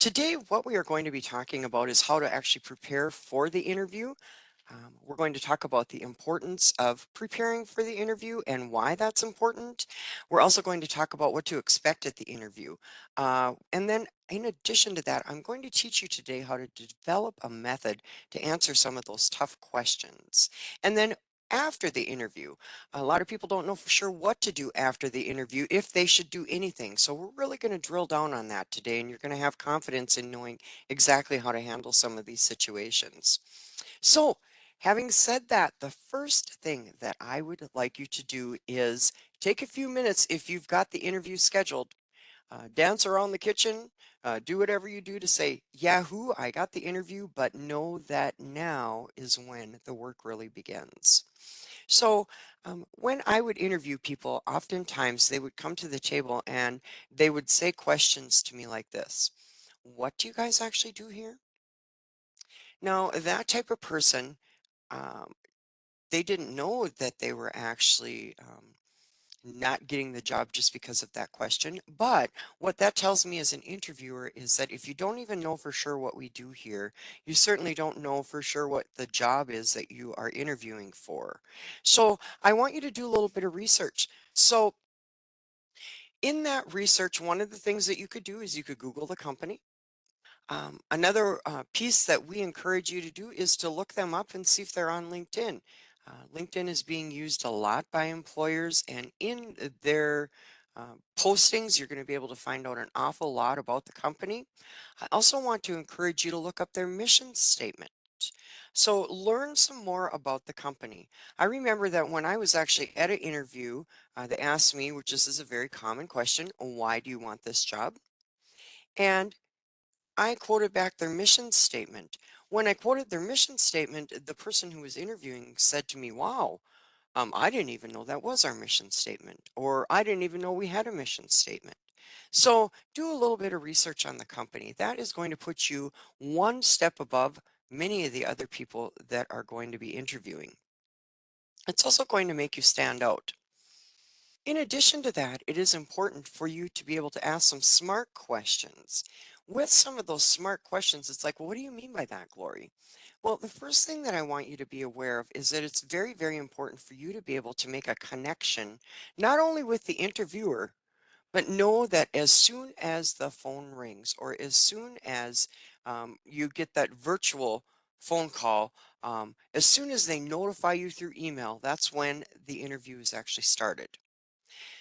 Today, what we are going to be talking about is how to actually prepare for the interview. We're going to talk about the importance of preparing for the interview and why that's important. We're also going to talk about what to expect at the interview. And then, in addition to that, I'm going to teach you today how to develop a method to answer some of those tough questions. And then, after the interview, a lot of people don't know for sure what to do after the interview, if they should do anything. So, we're really going to drill down on that today, and you're going to have confidence in knowing exactly how to handle some of these situations. So, having said that, the first thing that I would like you to do is take a few minutes if you've got the interview scheduled, dance around the kitchen, do whatever you do to say, Yahoo, I got the interview, but know that now is when the work really begins. So, when I would interview people, oftentimes they would come to the table and they would say questions to me like this. What do you guys actually do here? Now, that type of person, um, they didn't know that they were actually not getting the job just because of that question. But what that tells me as an interviewer is that if you don't even know for sure what we do here, you certainly don't know for sure what the job is that you are interviewing for. So I want you to do a little bit of research. So in that research, one of the things that you could do is you could Google the company. Another piece that we encourage you to do is to look them up and see if they're on LinkedIn. LinkedIn is being used a lot by employers, and in their postings, you're going to be able to find out an awful lot about the company. I also want to encourage you to look up their mission statement. So learn some more about the company. I remember that when I was actually at an interview, they asked me, which this is a very common question, why do you want this job? And I quoted back their mission statement. When I quoted their mission statement, the person who was interviewing said to me, wow, I didn't even know that was our mission statement, or I didn't even know we had a mission statement. So do a little bit of research on the company. That is going to put you one step above many of the other people that are going to be interviewing. It's also going to make you stand out. In addition to that, it is important for you to be able to ask some smart questions. With some of those smart questions, it's like, well, what do you mean by that, Glory? Well, the first thing that I want you to be aware of is that it's very, very important for you to be able to make a connection, not only with the interviewer, but know that as soon as the phone rings or as soon as you get that virtual phone call, as soon as they notify you through email, that's when the interview is actually started.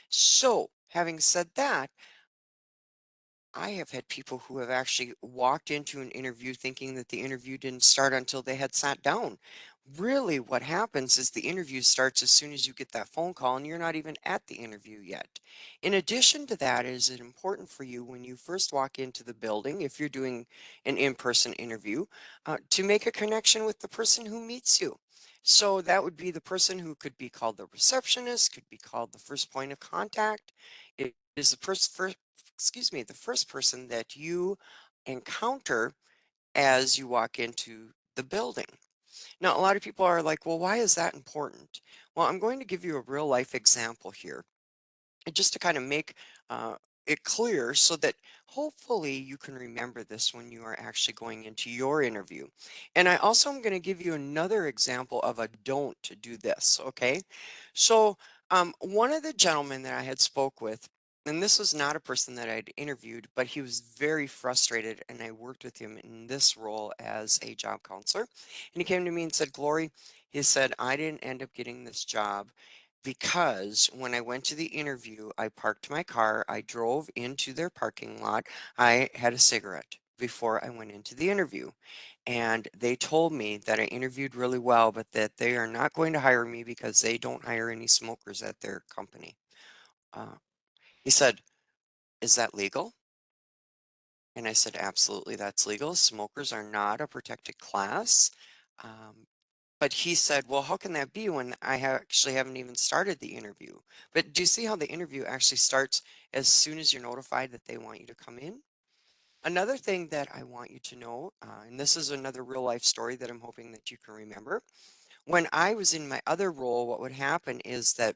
So, having said that, I have had people who have actually walked into an interview thinking that the interview didn't start until they had sat down. Really, what happens is the interview starts as soon as you get that phone call and you're not even at the interview yet. In addition to that, is it important for you when you first walk into the building, if you're doing an in-person interview, to make a connection with the person who meets you? So that would be the person who could be called the receptionist, could be called the first point of contact. It is the first, excuse me, the first person that you encounter as you walk into the building. Now, a lot of people are like, well, why is that important? Well, I'm going to give you a real life example here, just to kind of make it clear so that hopefully you can remember this when you are actually going into your interview. And I also am going to give you another example of a don't do this, okay? So one of the gentlemen that I had spoke with, and this was not a person that I'd interviewed, but he was very frustrated, and I worked with him in this role as a job counselor. And he came to me and said, Glory, he said, I didn't end up getting this job because when I went to the interview, I parked my car, I drove into their parking lot, I had a cigarette before I went into the interview. And they told me that I interviewed really well, but that they are not going to hire me because they don't hire any smokers at their company. Uh, he said, is that legal? And I said, absolutely, that's legal. Smokers are not a protected class. Um, But he said, well, how can that be when actually haven't even started the interview? But do you see how the interview actually starts as soon as you're notified that they want you to come in? Another thing that I want you to know, and this is another real life story that I'm hoping that you can remember. When I was in my other role, what would happen is that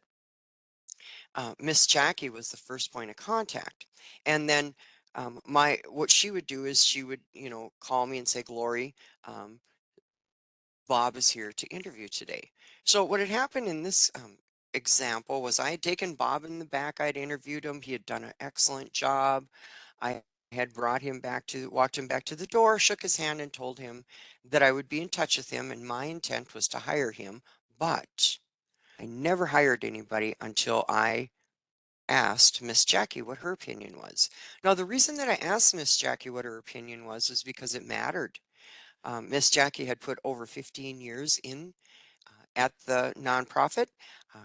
Miss Jackie was the first point of contact. And then What she would do is she would, call me and say, Glory, um, Bob is here to interview today. So what had happened in this example was I had taken Bob in the back. I'd interviewed him. He had done an excellent job. I had walked him back to the door, shook his hand, and told him that I would be in touch with him, and my intent was to hire him. But I never hired anybody until I asked Miss Jackie what her opinion was. Now, the reason that I asked Miss Jackie what her opinion was because it mattered. Miss Jackie had put over 15 years in at the nonprofit.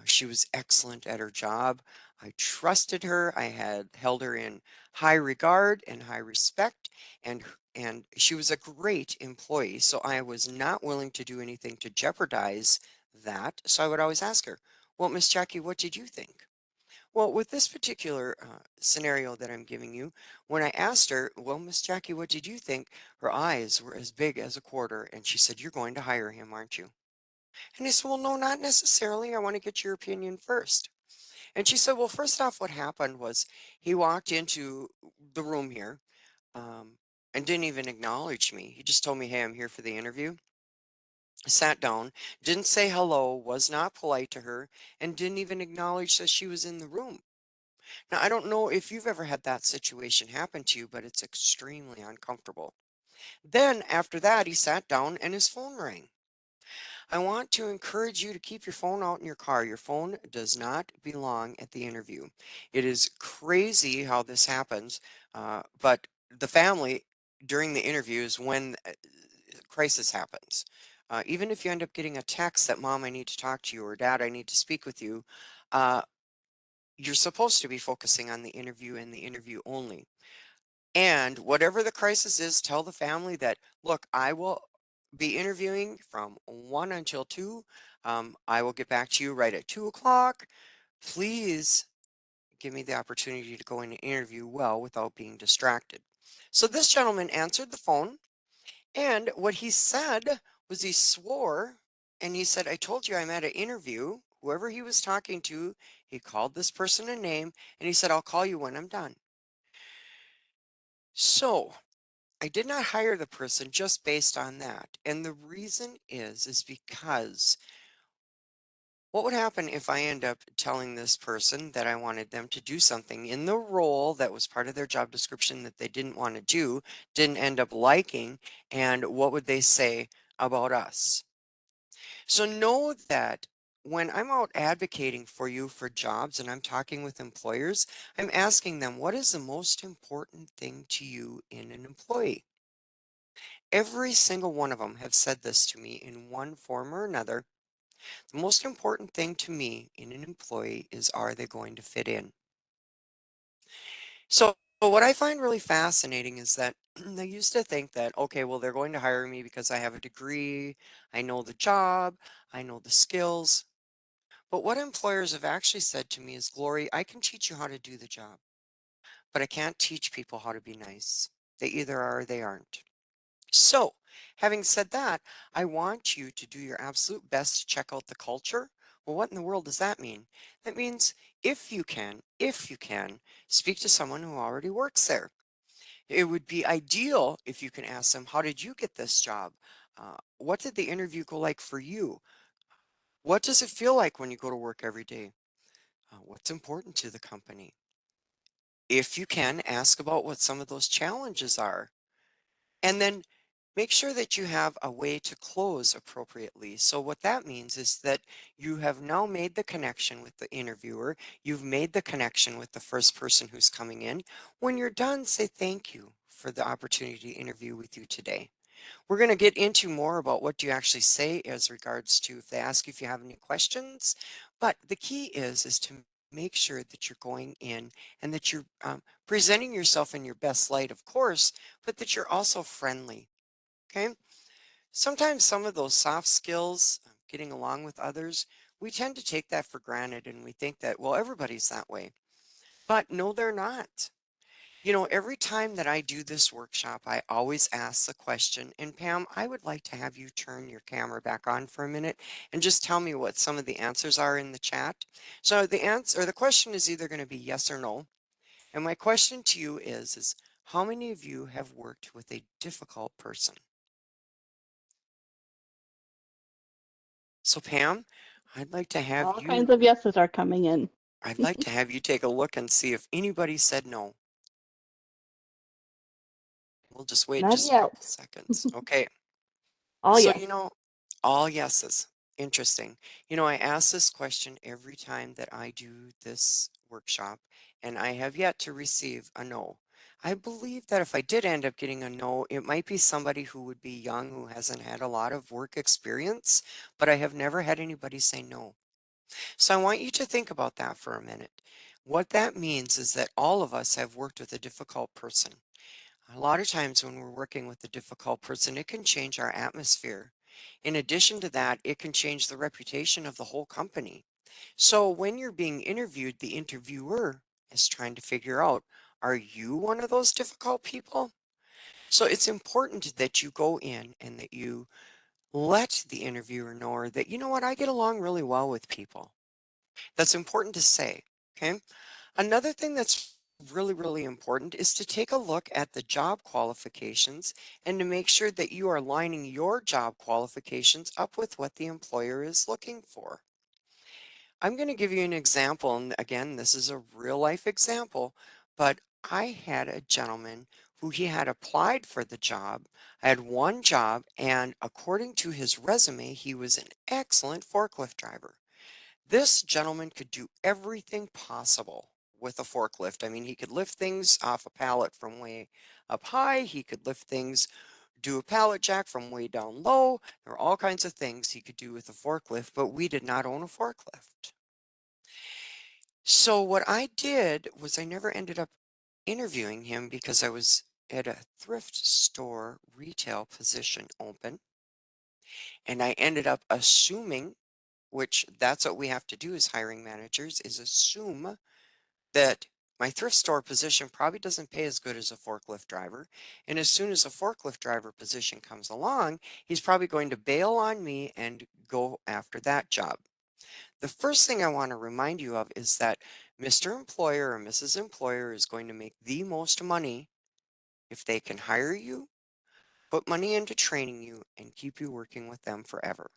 She was excellent at her job. I trusted her. I had held her in high regard and high respect, and she was a great employee. So I was not willing to do anything to jeopardize that. So I would always ask her, "Well, Miss Jackie, what did you think?" Well, with this particular scenario that I'm giving you, when I asked her, "Well, Miss Jackie, what did you think?" Her eyes were as big as a quarter, and she said, "You're going to hire him, aren't you?" And I said, "Well, no, not necessarily. I want to get your opinion first." And she said, "Well, first off, what happened was he walked into the room here um, and didn't even acknowledge me. He just told me, 'Hey, I'm here for the interview.' Sat down, didn't say hello, was not polite to her, and didn't even acknowledge that she was in the room." Now, I don't know if you've ever had that situation happen to you, but it's extremely uncomfortable. Then, after that, he sat down and his phone rang. I want to encourage you to keep your phone out in your car. Your phone does not belong at the interview. It is crazy how this happens, but the family during the interview is when crisis happens. Even if you end up getting a text that, "Mom, I need to talk to you," or, "Dad, I need to speak with you," uh, you're supposed to be focusing on the interview and the interview only. And whatever the crisis is, tell the family that, "Look, I will be interviewing from 1 until 2. I will get back to you right at 2 o'clock. Please give me the opportunity to go in and interview well without being distracted." So this gentleman answered the phone, and what he said was he swore and he said, "I told you I'm at an interview." Whoever he was talking to, he called this person a name and he said, "I'll call you when I'm done." So I did not hire the person just based on that. And the reason is because what would happen if I end up telling this person that I wanted them to do something in the role that was part of their job description that they didn't want to do, didn't end up liking, and what would they say about us? So know that when I'm out advocating for you for jobs and I'm talking with employers, I'm asking them, what is the most important thing to you in an employee? Every single one of them have said this to me in one form or another. The most important thing to me in an employee is, are they going to fit in? So what I find really fascinating is that they used to think that, okay, well, they're going to hire me because I have a degree, I know the job, I know the skills. But what employers have actually said to me is, "Glory, I can teach you how to do the job, but I can't teach people how to be nice. They either are or they aren't." So, having said that, I want you to do your absolute best to check out the culture. Well, what in the world does that mean? That means if you can, speak to someone who already works there. It would be ideal if you can ask them, "How did you get this job? What did the interview go like for you? What does it feel like when you go to work every day? What's important to the company?" If you can, ask about what some of those challenges are. And then make sure that you have a way to close appropriately. So, what that means is that you have now made the connection with the interviewer, you've made the connection with the first person who's coming in. When you're done, say thank you for the opportunity to interview with you today. We're going to get into more about what you actually say as regards to if they ask you if you have any questions. But the key is to make sure that you're going in and that you're presenting yourself in your best light, of course, but that you're also friendly. Okay. Sometimes some of those soft skills, getting along with others, we tend to take that for granted and we think that, well, everybody's that way. But no, they're not. Every time that I do this workshop, I always ask the question, and Pam, I would like to have you turn your camera back on for a minute and just tell me what some of the answers are in the chat. So the question is either going to be yes or no. And my question to you is How many of you have worked with a difficult person? So Pam, I'd like to have All kinds of you, yeses are coming in. I'd like to have you take a look and see if anybody said no. We'll just wait Not just a couple yet. seconds. Okay. All So, yes. all yeses. Interesting. I ask this question every time that I do this workshop, and I have yet to receive a no. I believe that if I did end up getting a no, it might be somebody who would be young, who hasn't had a lot of work experience, but I have never had anybody say no. So I want you to think about that for a minute. What that means is that all of us have worked with a difficult person. A lot of times when we're working with a difficult person, it can change our atmosphere. In addition to that, it can change the reputation of the whole company. So when you're being interviewed, the interviewer is trying to figure out, are you one of those difficult people? So it's important that you go in and that you let the interviewer know that, you know what, I get along really well with people. That's important to say. Okay. Another thing that's really, really important is to take a look at the job qualifications and to make sure that you are lining your job qualifications up with what the employer is looking for. I'm going to give you an example. And again, this is a real life example, but I had a gentleman who he had applied for the job. I had one job, and according to his resume, he was an excellent forklift driver. This gentleman could do everything possible with a forklift. I mean, he could lift things off a pallet from way up high. He could lift things, do a pallet jack from way down low. There are all kinds of things he could do with a forklift, but we did not own a forklift. So what I did was I never ended up interviewing him because I was at a thrift store retail position open, and I ended up assuming, which that's what we have to do as hiring managers, is assume that my thrift store position probably doesn't pay as good as a forklift driver. And as soon as a forklift driver position comes along, he's probably going to bail on me and go after that job. The first thing I want to remind you of is that Mr. Employer or Mrs. Employer is going to make the most money if they can hire you, put money into training you, and keep you working with them forever.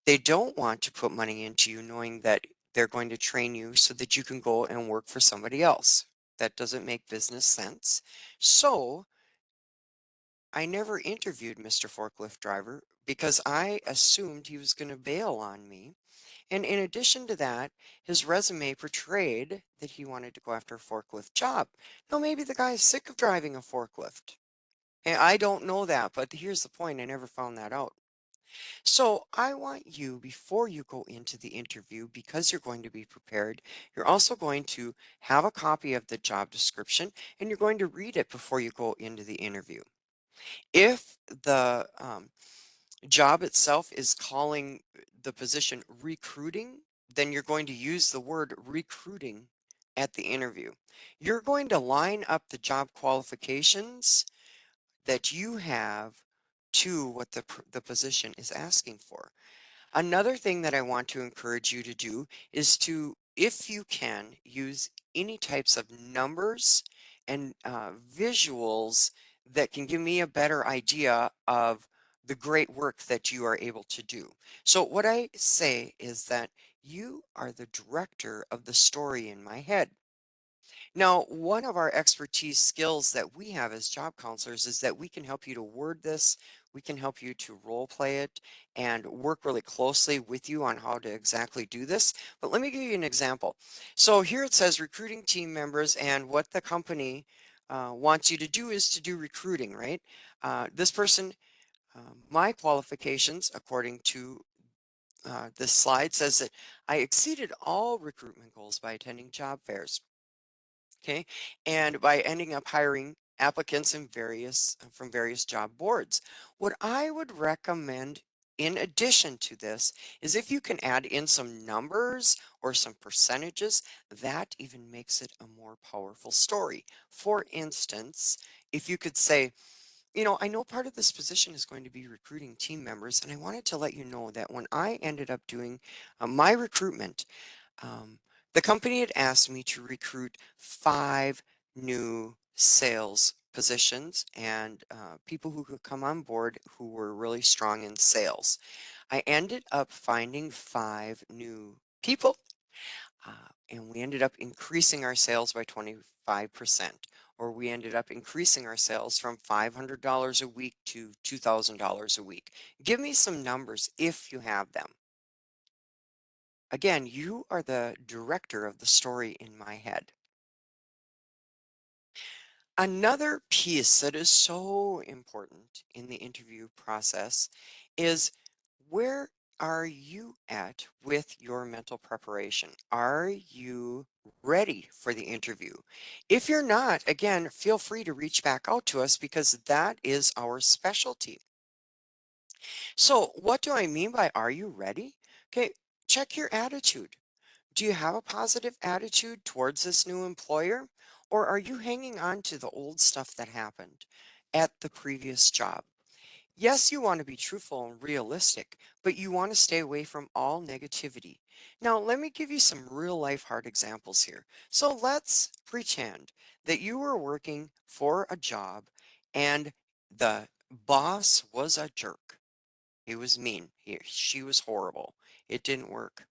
They don't want to put money into you knowing that they're going to train you so that you can go and work for somebody else. That doesn't make business sense. So I never interviewed Mr. Forklift Driver because I assumed he was going to bail on me. And in addition to that, his resume portrayed that he wanted to go after a forklift job. Now, maybe the guy is sick of driving a forklift. And I don't know that, but here's the point, I never found that out. So I want you, before you go into the interview, because you're going to be prepared, you're also going to have a copy of the job description and you're going to read it before you go into the interview. If the job itself is calling the position recruiting, then you're going to use the word recruiting at the interview. You're going to line up the job qualifications that you have to what the position is asking for. Another thing that I want to encourage you to do is to, if you can, use any types of numbers and visuals that can give me a better idea of the great work that you are able to do. So what I say is that you are the director of the story in my head. Now, one of our expertise skills that we have as job counselors is that we can help you to word this, we can help you to role play it and work really closely with you on how to exactly do this. But let me give you an example. So here it says recruiting team members, and what the company wants you to do is to do recruiting, right? This person, my qualifications, according to this slide, says that I exceeded all recruitment goals by attending job fairs. Okay, and by ending up hiring applicants in various from various job boards. What I would recommend in addition to this is if you can add in some numbers or some percentages, that even makes it a more powerful story. For instance, if you could say, I know part of this position is going to be recruiting team members, and I wanted to let you know that when I ended up doing my recruitment, um, the company had asked me to recruit 5 new sales positions and people who could come on board who were really strong in sales. I ended up finding 5 new people, and we ended up increasing our sales by 25%, or we ended up increasing our sales from $500 a week to $2,000 a week. Give me some numbers if you have them. Again, you are the director of the story in my head. Another piece that is so important in the interview process is, where are you at with your mental preparation? Are you ready for the interview? If you're not, again, feel free to reach back out to us because that is our specialty. So, what do I mean by are you ready? Okay, check your attitude. Do you have a positive attitude towards this new employer? Or are you hanging on to the old stuff that happened at the previous job? Yes, you want to be truthful and realistic, but you want to stay away from all negativity. Now, let me give you some real life hard examples here. So let's pretend that you were working for a job and the boss was a jerk. He was mean. She was horrible. It didn't work.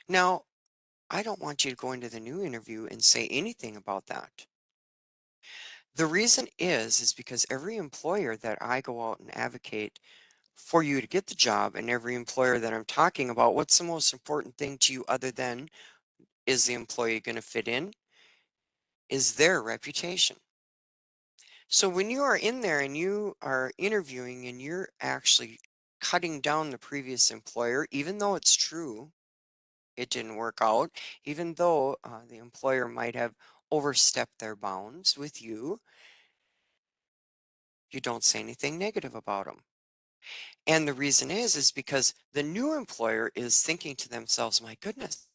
Now, I don't want you to go into the new interview and say anything about that. The reason is because every employer that I go out and advocate for you to get the job, and every employer that I'm talking about, what's the most important thing to you other than is the employee going to fit in? Is their reputation. So when you are in there and you are interviewing and you're actually cutting down the previous employer, even though it's true, it didn't work out, even though the employer might have overstepped their bounds with you, you don't say anything negative about them. And the reason is because the new employer is thinking to themselves, my goodness,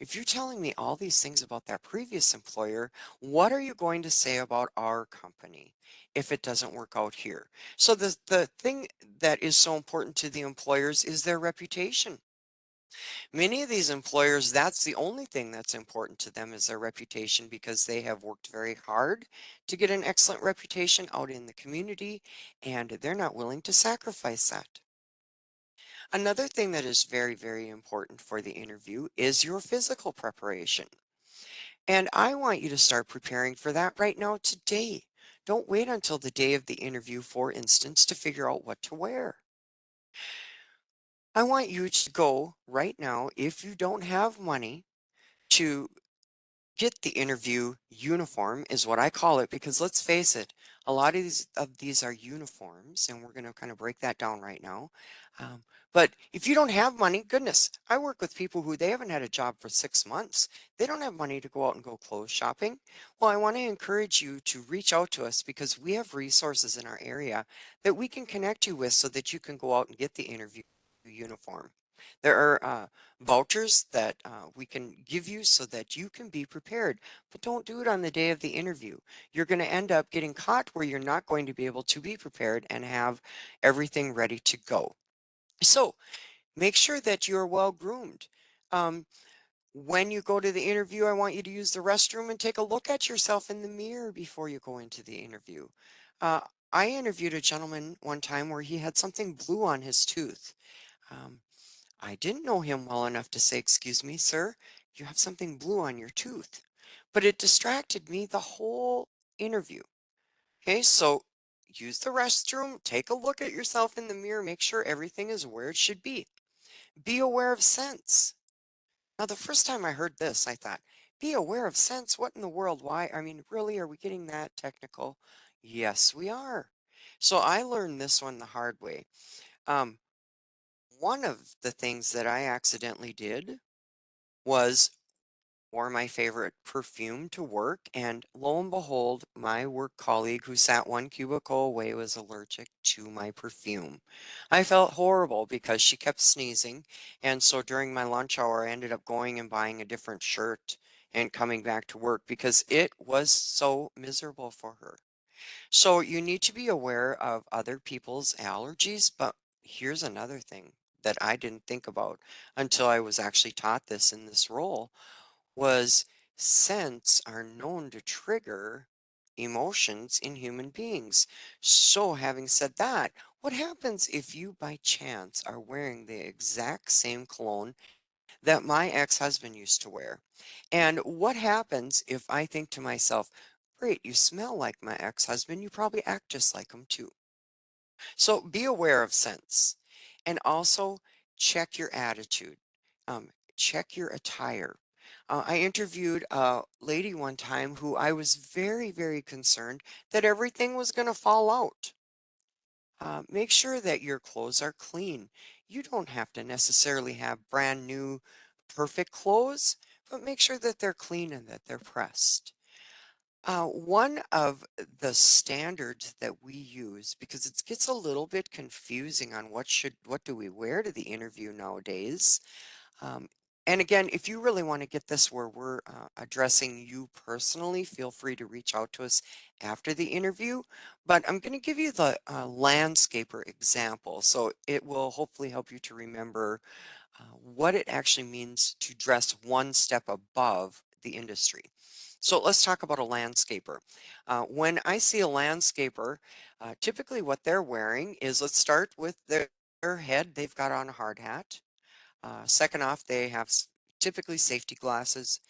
if you're telling me all these things about that previous employer, what are you going to say about our company if it doesn't work out here? So the thing that is so important to the employers is their reputation. Many of these employers, that's the only thing that's important to them is their reputation because they have worked very hard to get an excellent reputation out in the community, and they're not willing to sacrifice that. Another thing that is very, very important for the interview is your physical preparation. And I want you to start preparing for that right now today. Don't wait until the day of the interview, for instance, to figure out what to wear. I want you to go right now, if you don't have money, to get the interview uniform is what I call it, because let's face it, a lot of these are uniforms, and we're going to kind of break that down right now. Um, but if you don't have money, goodness, I work with people who they haven't had a job for 6 months. They don't have money to go out and go clothes shopping. Well, I want to encourage you to reach out to us because we have resources in our area that we can connect you with so that you can go out and get the interview uniform. There are vouchers that we can give you so that you can be prepared, but don't do it on the day of the interview. You're going to end up getting caught where you're not going to be able to be prepared and have everything ready to go. So make sure that you're well groomed. Um, when you go to the interview, I want you to use the restroom and take a look at yourself in the mirror before you go into the interview. Uh, I interviewed a gentleman one time where he had something blue on his tooth. Um, I didn't know him well enough to say, "Excuse me, sir, you have something blue on your tooth." But it distracted me the whole interview. Okay, so use the restroom, take a look at yourself in the mirror, make sure everything is where it should be. Be aware of scents. Now, the first time I heard this, I thought, be aware of scents? What in the world? Why? I mean, really, are we getting that technical? Yes, we are. So I learned this one the hard way. Um, one of the things that I accidentally did was wore my favorite perfume to work, and lo and behold, my work colleague who sat one cubicle away was allergic to my perfume. I felt horrible because she kept sneezing, and so during my lunch hour, I ended up going and buying a different shirt and coming back to work because it was so miserable for her. So you need to be aware of other people's allergies, but here's another thing that I didn't think about until I was actually taught this in this role was Scents are known to trigger emotions in human beings. So, having said that, what happens if you by chance are wearing the exact same cologne that my ex-husband used to wear? And what happens if I think to myself, great, you smell like my ex-husband, you probably act just like him too. So be aware of scents and also check your attitude. Check your attire. I interviewed a lady one time who I was very, very concerned that everything was going to fall out. Make sure that your clothes are clean. You don't have to necessarily have brand new, perfect clothes, but make sure that they're clean and that they're pressed. One of the standards that we use, because it gets a little bit confusing on what do we wear to the interview nowadays. Um, and again, if you really want to get this where we're addressing you personally, feel free to reach out to us after the interview. But I'm going to give you the landscaper example, so it will hopefully help you to remember what it actually means to dress one step above the industry. So let's talk about a landscaper. When I see a landscaper, typically what they're wearing is, let's start with their head. They've got on a hard hat. Second off, they have typically safety glasses.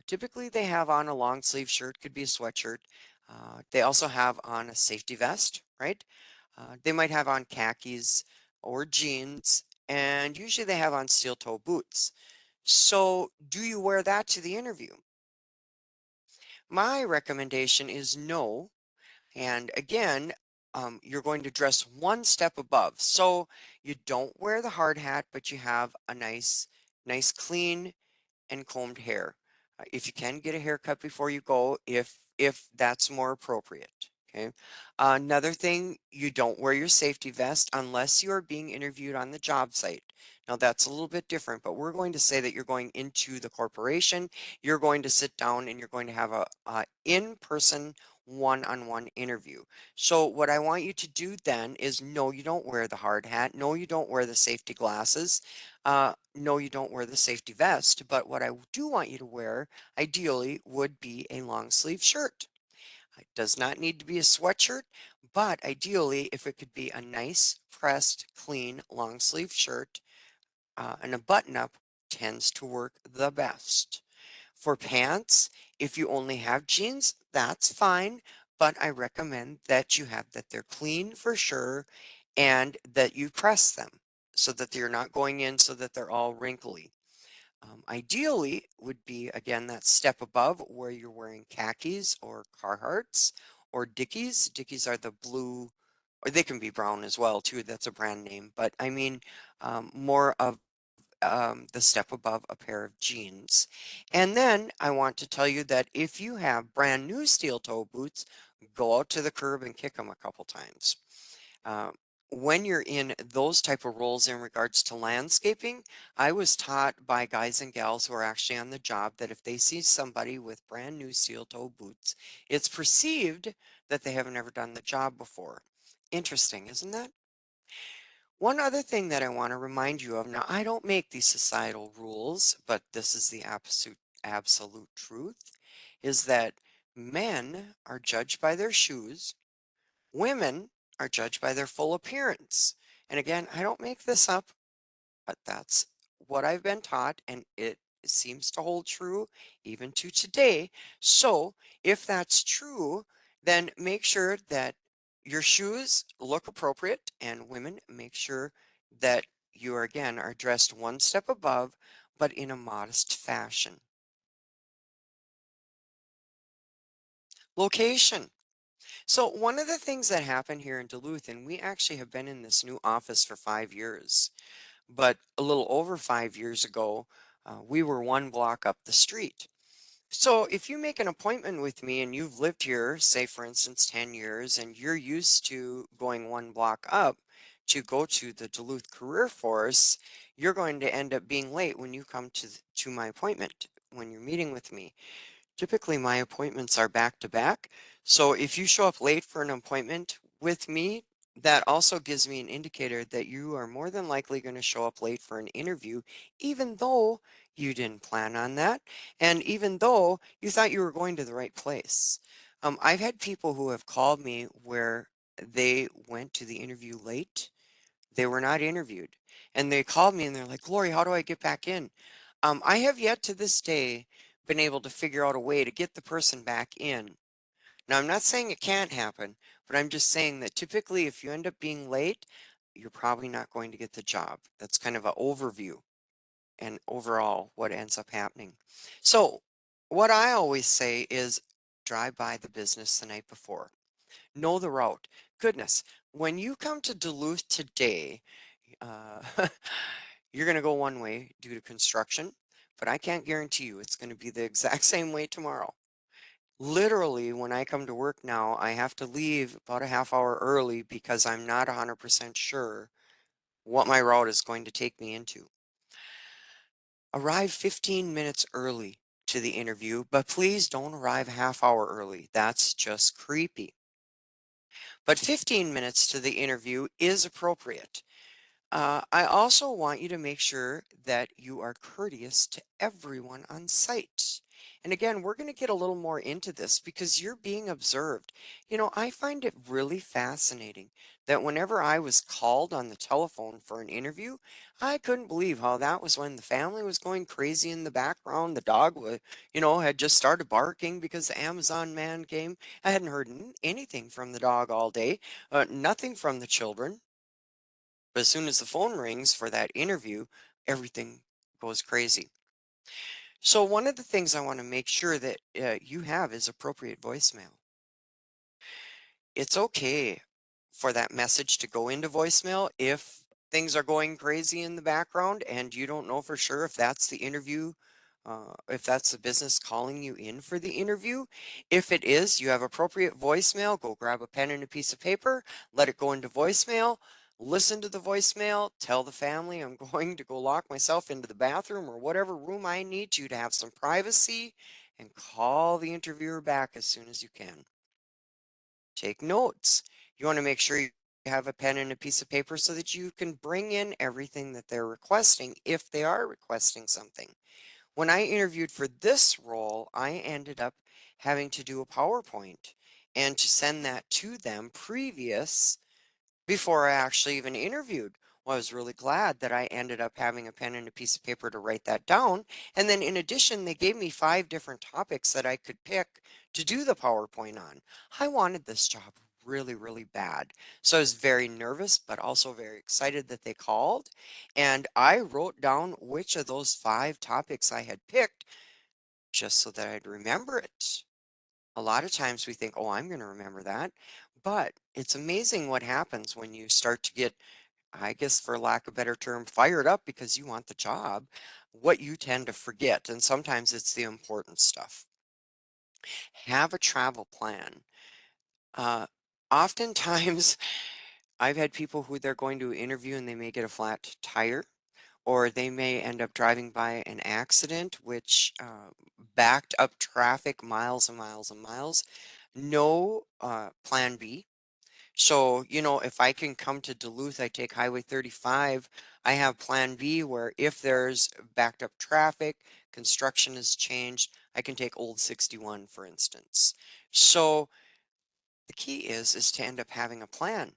Typically, they have on a long sleeve shirt, could be a sweatshirt. They also have on a safety vest, right? They might have on khakis or jeans, and usually they have on steel toe boots. So, do you wear that to the interview? My recommendation is no. And again, you're going to dress one step above. So you don't wear the hard hat, but you have a nice clean and combed hair. If you can get a haircut before you go, if that's more appropriate. Okay. Another thing, you don't wear your safety vest unless you are being interviewed on the job site. Now that's a little bit different, but we're going to say that you're going into the corporation, you're going to sit down and you're going to have a in-person one-on-one interview. So what I want you to do then is, no, you don't wear the hard hat. No, you don't wear the safety glasses. No, you don't wear the safety vest, but what I do want you to wear, ideally, would be a long sleeve shirt. It does not need to be a sweatshirt, but ideally, if it could be a nice, pressed, clean, long sleeve shirt, and a button up tends to work the best. For pants, if you only have jeans, that's fine, but I recommend that you have that they're clean for sure and that you press them so that you're not going in so that they're all wrinkly. Ideally would be again that step above where you're wearing khakis or Carhartts or Dickies. Dickies are the blue, or they can be brown as well too. That's a brand name, but I mean more of the step above a pair of jeans. And then I want to tell you that if you have brand new steel toe boots, go out to the curb and kick them a couple times. Uh, when you're in those type of roles in regards to landscaping, I was taught by guys and gals who are actually on the job that if they see somebody with brand new steel toe boots, it's perceived that they haven't ever done the job before. Interesting, isn't that? One other thing that I want to remind you of, now I don't make these societal rules, but this is the absolute truth, is that men are judged by their shoes, women are judged by their full appearance. And again, I don't make this up, but that's what I've been taught, and it seems to hold true even to today. So, if that's true, then make sure that your shoes look appropriate, and women, make sure that you are again are dressed one step above, but in a modest fashion. Location. So, one of the things that happened here in Duluth, and we actually have been in this new office for 5 years. But a little over 5 years ago, we were one block up the street. So if you make an appointment with me and you've lived here, say for instance, 10 years, and you're used to going one block up to go to the Duluth Career Force, you're going to end up being late when you come to my appointment, when you're meeting with me. Typically, my appointments are back to back. So if you show up late for an appointment with me, that also gives me an indicator that you are more than likely going to show up late for an interview, even though you didn't plan on that, and even though you thought you were going to the right place. I've had people who have called me where they went to the interview late. They were not interviewed. And they called me and they're like, Lori, how do I get back in? I have yet to this day been able to figure out a way to get the person back in. Now, I'm not saying it can't happen, but I'm just saying that typically if you end up being late, you're probably not going to get the job. That's kind of an overview and overall what ends up happening. So, what I always say is drive by the business the night before. Know the route. Goodness, when you come to Duluth today, uh, you're going to go one way due to construction, but I can't guarantee you it's going to be the exact same way tomorrow. Literally, when I come to work now, I have to leave about a half hour early because I'm not 100% sure what my route is going to take me into. Arrive 15 minutes early to the interview, but please don't arrive a half hour early. That's just creepy. But 15 minutes to the interview is appropriate. I also want you to make sure that you are courteous to everyone on site. And again, we're going to get a little more into this because you're being observed. You know, I find it really fascinating that whenever I was called on the telephone for an interview, I couldn't believe how that was when the family was going crazy in the background. The dog was, had just started barking because the Amazon man came. I hadn't heard anything from the dog all day, nothing from the children. But as soon as the phone rings for that interview, everything goes crazy. So one of the things I want to make sure that you have is appropriate voicemail. It's okay for that message to go into voicemail if things are going crazy in the background and you don't know for sure if that's the interview, if that's the business calling you in for the interview. If it is, you have appropriate voicemail, go grab a pen and a piece of paper, let it go into voicemail. Listen to the voicemail, tell the family I'm going to go lock myself into the bathroom or whatever room I need to have some privacy, and call the interviewer back as soon as you can. Take notes. You want to make sure you have a pen and a piece of paper so that you can bring in everything that they're requesting if they are requesting something. When I interviewed for this role, I ended up having to do a PowerPoint and to send that to them previous before I actually even interviewed. Well, I was really glad that I ended up having a pen and a piece of paper to write that down. And then in addition, they gave me 5 different topics that I could pick to do the PowerPoint on. I wanted this job really, really bad. So I was very nervous, but also very excited that they called. And I wrote down which of those 5 topics I had picked just so that I'd remember it. A lot of times we think, oh, I'm going to remember that. But it's amazing what happens when you start to get, I guess, for lack of a better term, fired up because you want the job, what you tend to forget. And sometimes it's the important stuff. Have a travel plan. Uh, Oftentimes, I've had people who they're going to interview and they may get a flat tire, or they may end up driving by an accident, which backed up traffic miles and miles and miles. No plan B. So, if I can come to Duluth, I take Highway 35. I have plan B where if there's backed up traffic, construction has changed, I can take Old 61, for instance. So the key is to end up having a plan.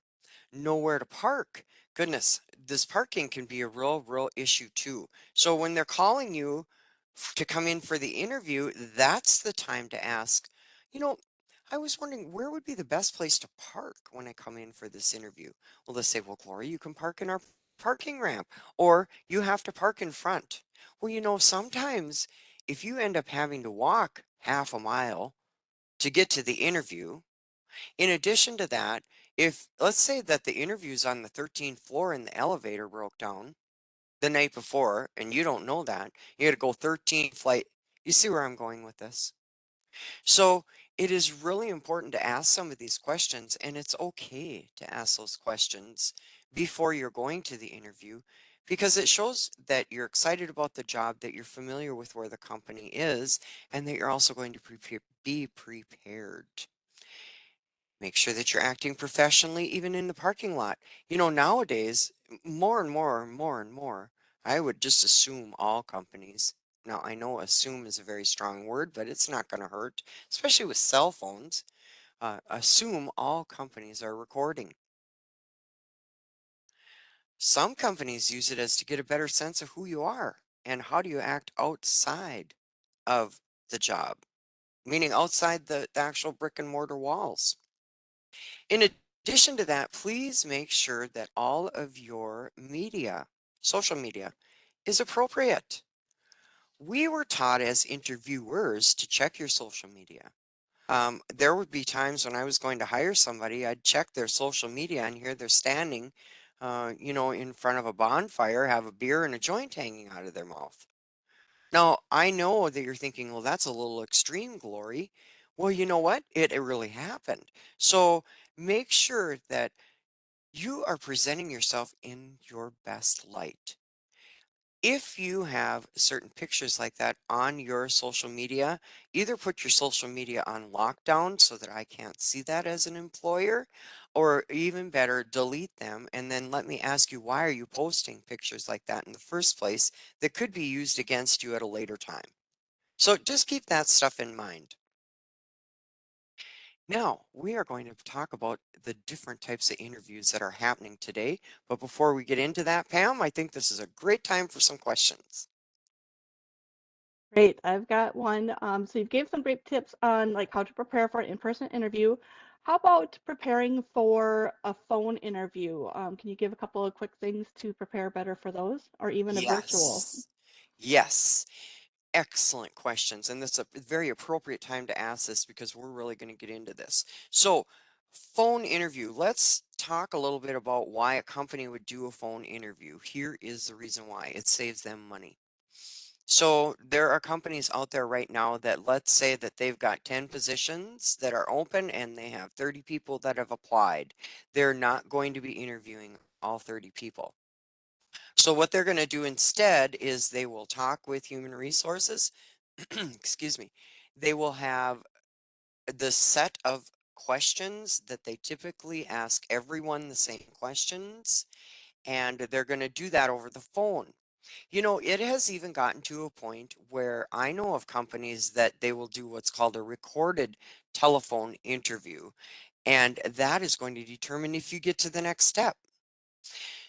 Know where to park. Goodness, this parking can be a real issue too. So when they're calling you to come in for the interview, that's the time to ask, you know, I was wondering where would be the best place to park when I come in for this interview? Well, they say, well, Gloria, you can park in our parking ramp, or you have to park in front. Well, sometimes if you end up having to walk half a mile to get to the interview, in addition to that, if let's say that the interview's on the 13th floor and the elevator broke down the night before and you don't know that, you got to go 13 flight. You see where I'm going with this? So it is really important to ask some of these questions, and it's okay to ask those questions before you're going to the interview because it shows that you're excited about the job, that you're familiar with where the company is, and that you're also going to be prepared. Make sure that you're acting professionally, even in the parking lot. Nowadays, more and more and more and more, I would just assume all companies. Now, I know assume is a very strong word, but it's not going to hurt, especially with cell phones. Assume all companies are recording. Some companies use it as to get a better sense of who you are and how do you act outside of the job, meaning outside the actual brick and mortar walls. In addition to that, please make sure that all of your media, social media, is appropriate. We were taught as interviewers to check your social media. There would be times when I was going to hire somebody, I'd check their social media and here they're standing, in front of a bonfire, have a beer and a joint hanging out of their mouth. Now, I know that you're thinking, well, that's a little extreme, Glory. Well, you know what? It really happened. So make sure that you are presenting yourself in your best light. If you have certain pictures like that on your social media, either put your social media on lockdown so that I can't see that as an employer, or even better, delete them and then let me ask you, why are you posting pictures like that in the first place that could be used against you at a later time? So just keep that stuff in mind. Now, we are going to talk about the different types of interviews that are happening today. But before we get into that, Pam, I think this is a great time for some questions. Great. I've got one. So you've gave some great tips on like how to prepare for an in-person interview. How about preparing for a phone interview? Can you give a couple of quick things to prepare better for those, or even a virtual? Yes. Yes. Excellent questions. And this is a very appropriate time to ask this because we're really going to get into this. So, phone interview. Let's talk a little bit about why a company would do a phone interview. Here is the reason why it saves them money. So there are companies out there right now that, let's say that they've got 10 positions that are open and they have 30 people that have applied. They're not going to be interviewing all 30 people. So what they're going to do instead is they will talk with human resources. Excuse me. They will have the set of questions that they typically ask everyone the same questions, and they're going to do that over the phone. It has even gotten to a point where I know of companies that they will do what's called a recorded telephone interview, and that is going to determine if you get to the next step.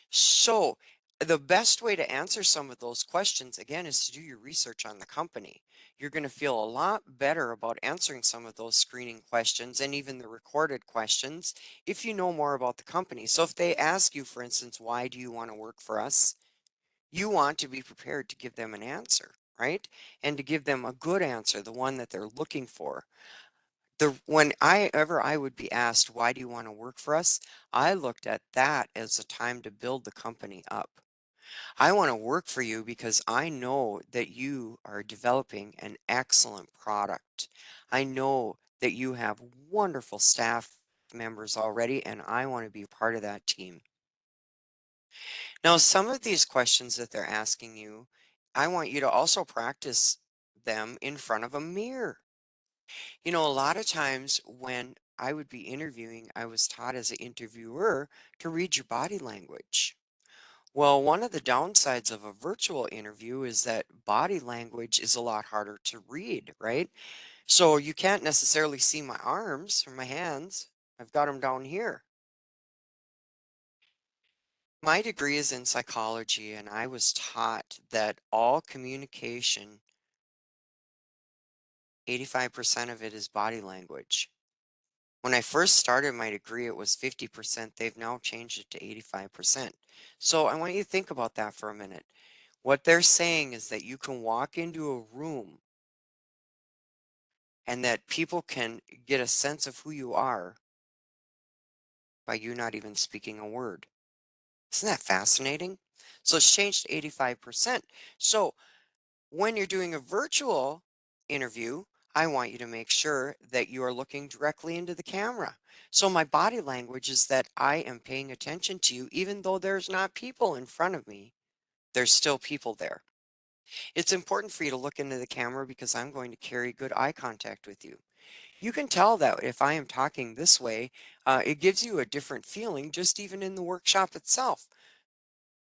So, the best way to answer some of those questions, again, is to do your research on the company. You're going to feel a lot better about answering some of those screening questions and even the recorded questions if you know more about the company. So, if they ask you, for instance, why do you want to work for us? You want to be prepared to give them an answer, right? And to give them a good answer, the one that they're looking for. When I would be asked, why do you want to work for us? I looked at that as a time to build the company up. I want to work for you because I know that you are developing an excellent product. I know that you have wonderful staff members already, and I want to be part of that team. Now, some of these questions that they're asking you, I want you to also practice them in front of a mirror. A lot of times when I would be interviewing, I was taught as an interviewer to read your body language. Well, one of the downsides of a virtual interview is that body language is a lot harder to read, right? So you can't necessarily see my arms or my hands. I've got them down here. My degree is in psychology, and I was taught that all communication, 85% of it is body language. When I first started my degree, it was 50%. They've now changed it to 85%. So I want you to think about that for a minute. What they're saying is that you can walk into a room and that people can get a sense of who you are by you not even speaking a word. Isn't that fascinating? So it's changed to 85%. So when you're doing a virtual interview, I want you to make sure that you are looking directly into the camera. So my body language is that I am paying attention to you, even though there's not people in front of me, there's still people there. It's important for you to look into the camera because I'm going to carry good eye contact with you. You can tell that if I am talking this way, it gives you a different feeling just even in the workshop itself.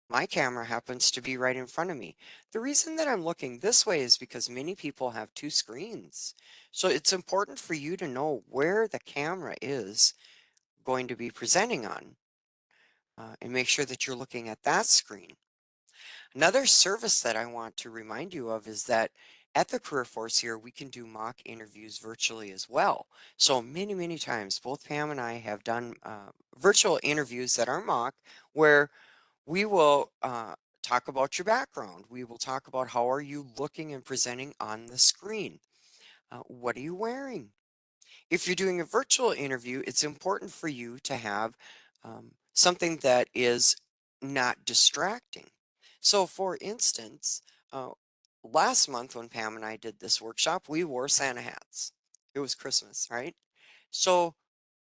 My camera happens to be right in front of me. The reason that I'm looking this way is because many people have two screens. So it's important for you to know where the camera is going to be presenting on, and make sure that you're looking at that screen. Another service that I want to remind you of is that at the Career Force here, we can do mock interviews virtually as well. So many times, both Pam and I have done virtual interviews that are mock where we will talk about your background. We will talk about how are you looking and presenting on the screen. What are you wearing? If you're doing a virtual interview, it's important for you to have something that is not distracting. So, for instance, uh, last month when Pam and I did this workshop, we wore Santa hats. It was Christmas, right? So,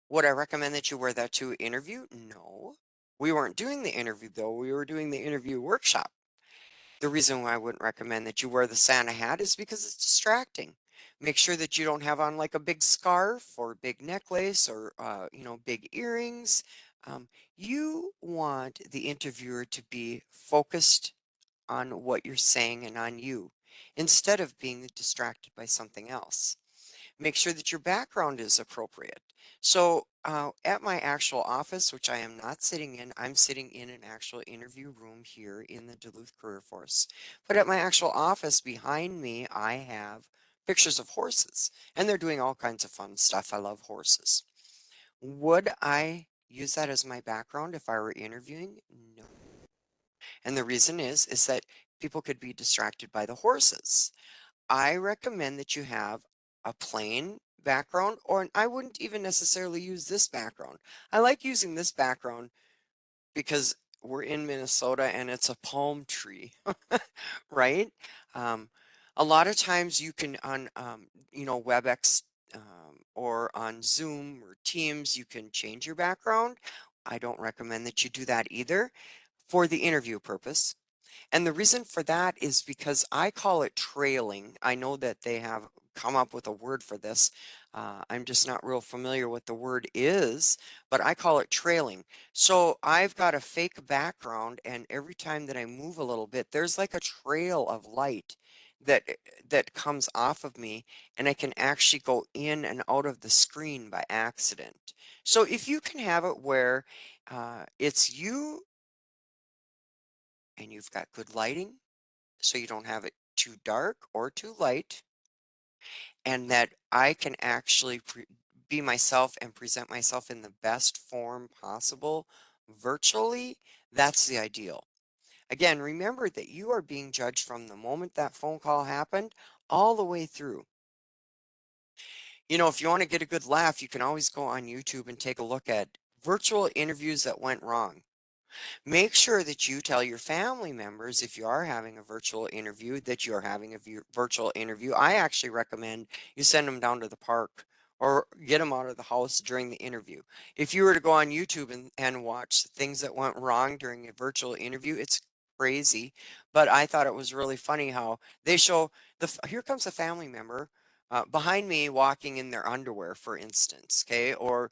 would I recommend that you wear that to an interview? No. We weren't doing the interview though, we were doing the interview workshop. The reason why I wouldn't recommend that you wear the Santa hat is because it's distracting. Make sure that you don't have on like a big scarf or big necklace or big earrings. You want the interviewer to be focused on what you're saying and on you instead of being distracted by something else. Make sure that your background is appropriate. So, at my actual office, which I am not sitting in, I'm sitting in an actual interview room here in the Duluth Career Force. But at my actual office behind me, I have pictures of horses, and they're doing all kinds of fun stuff. I love horses. Would I use that as my background if I were interviewing? No. And the reason is that people could be distracted by the horses. I recommend that you have a plain background, or I wouldn't even necessarily use this background. I like using this background because we're in Minnesota and it's a palm tree, right? Um, a lot of times you can on WebEx or on Zoom or Teams, you can change your background. I don't recommend that you do that either for the interview purpose. And the reason for that is because I call it trailing. I know that they have come up with a word for this. I'm just not real familiar what the word is, but I call it trailing. So I've got a fake background, and every time that I move a little bit, there's like a trail of light that comes off of me, and I can actually go in and out of the screen by accident. So if you can have it where it's you and you've got good lighting so you don't have it too dark or too light, and that I can actually be myself and present myself in the best form possible virtually, that's the ideal. Again, remember that you are being judged from the moment that phone call happened all the way through. If you want to get a good laugh, you can always go on YouTube and take a look at virtual interviews that went wrong. Make sure that you tell your family members if you are having a virtual interview that you're having a virtual interview. I actually recommend you send them down to the park or get them out of the house during the interview. If you were to go on YouTube and watch things that went wrong during a virtual interview, it's crazy. But I thought it was really funny how they show here comes a family member behind me walking in their underwear, for instance, okay, or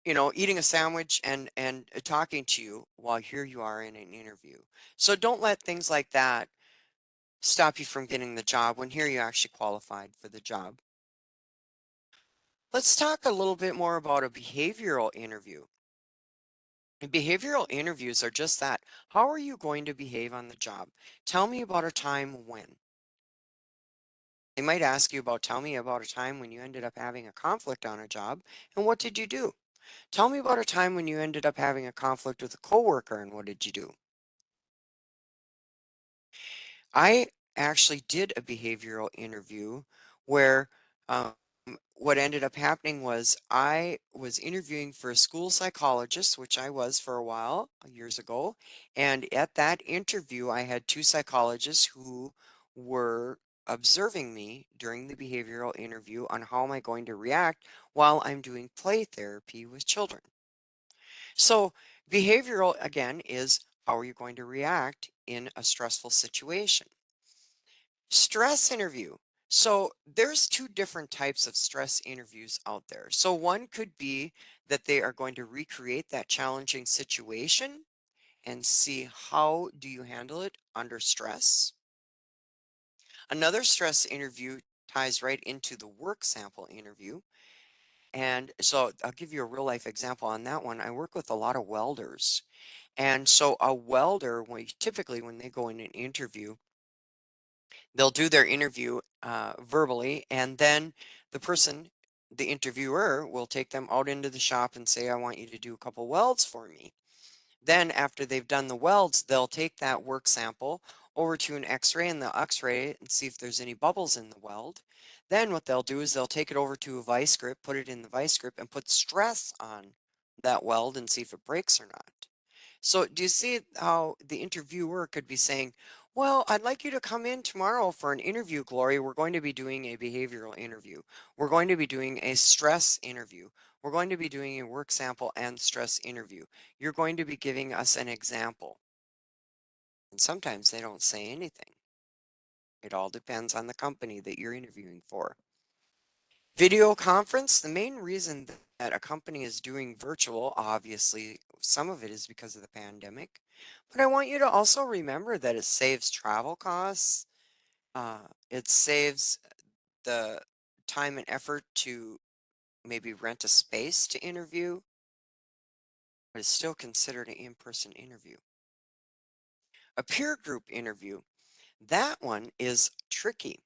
eating a sandwich and talking to you while here you are in an interview. So don't let things like that stop you from getting the job when here you actually qualified for the job. Let's talk a little bit more about a behavioral interview. And behavioral interviews are just that. How are you going to behave on the job? Tell me about a time when. They might ask you about, tell me about a time when you ended up having a conflict on a job and what did you do? Tell me about a time when you ended up having a conflict with a coworker and what did you do? I actually did a behavioral interview where what ended up happening was I was interviewing for a school psychologist, which I was for a while years ago. And at that interview, I had two psychologists who were observing me during the behavioral interview on how am I going to react while I'm doing play therapy with children. So, behavioral again is how are you going to react in a stressful situation? Stress interview. So there's two different types of stress interviews out there. So one could be that they are going to recreate that challenging situation and see how do you handle it under stress. Another stress interview ties right into the work sample interview. And so I'll give you a real life example on that one. I work with a lot of welders. And so a welder, typically when they go in an interview, they'll do their interview verbally, and then the interviewer, will take them out into the shop and say, I want you to do a couple welds for me. Then after they've done the welds, they'll take that work sample over to an x-ray, and they'll x-ray it and see if there's any bubbles in the weld. Then what they'll do is they'll take it over to a vice grip, put it in the vice grip, and put stress on that weld and see if it breaks or not. So do you see how the interviewer could be saying, well, I'd like you to come in tomorrow for an interview, Glory. We're going to be doing a behavioral interview. We're going to be doing a stress interview. We're going to be doing a work sample and stress interview. You're going to be giving us an example. And sometimes they don't say anything. It all depends on the company that you're interviewing for. Video conference, the main reason that a company is doing virtual, obviously, some of it is because of the pandemic, but I want you to also remember that it saves travel costs. It saves the time and effort to maybe rent a space to interview, but it's still considered an in-person interview. A peer group interview, that one is tricky.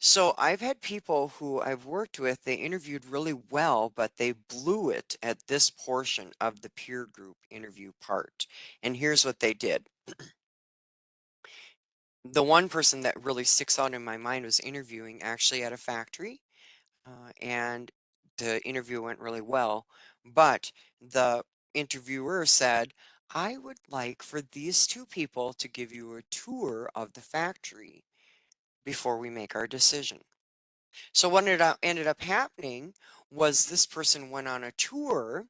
So I've had people who I've worked with, they interviewed really well, but they blew it at this portion of the peer group interview part. And here's what they did. The one person that really sticks out in my mind was interviewing actually at a factory, and the interview went really well. But the interviewer said, I would like for these two people to give you a tour of the factory before we make our decision. So what ended up happening was this person went on a tour,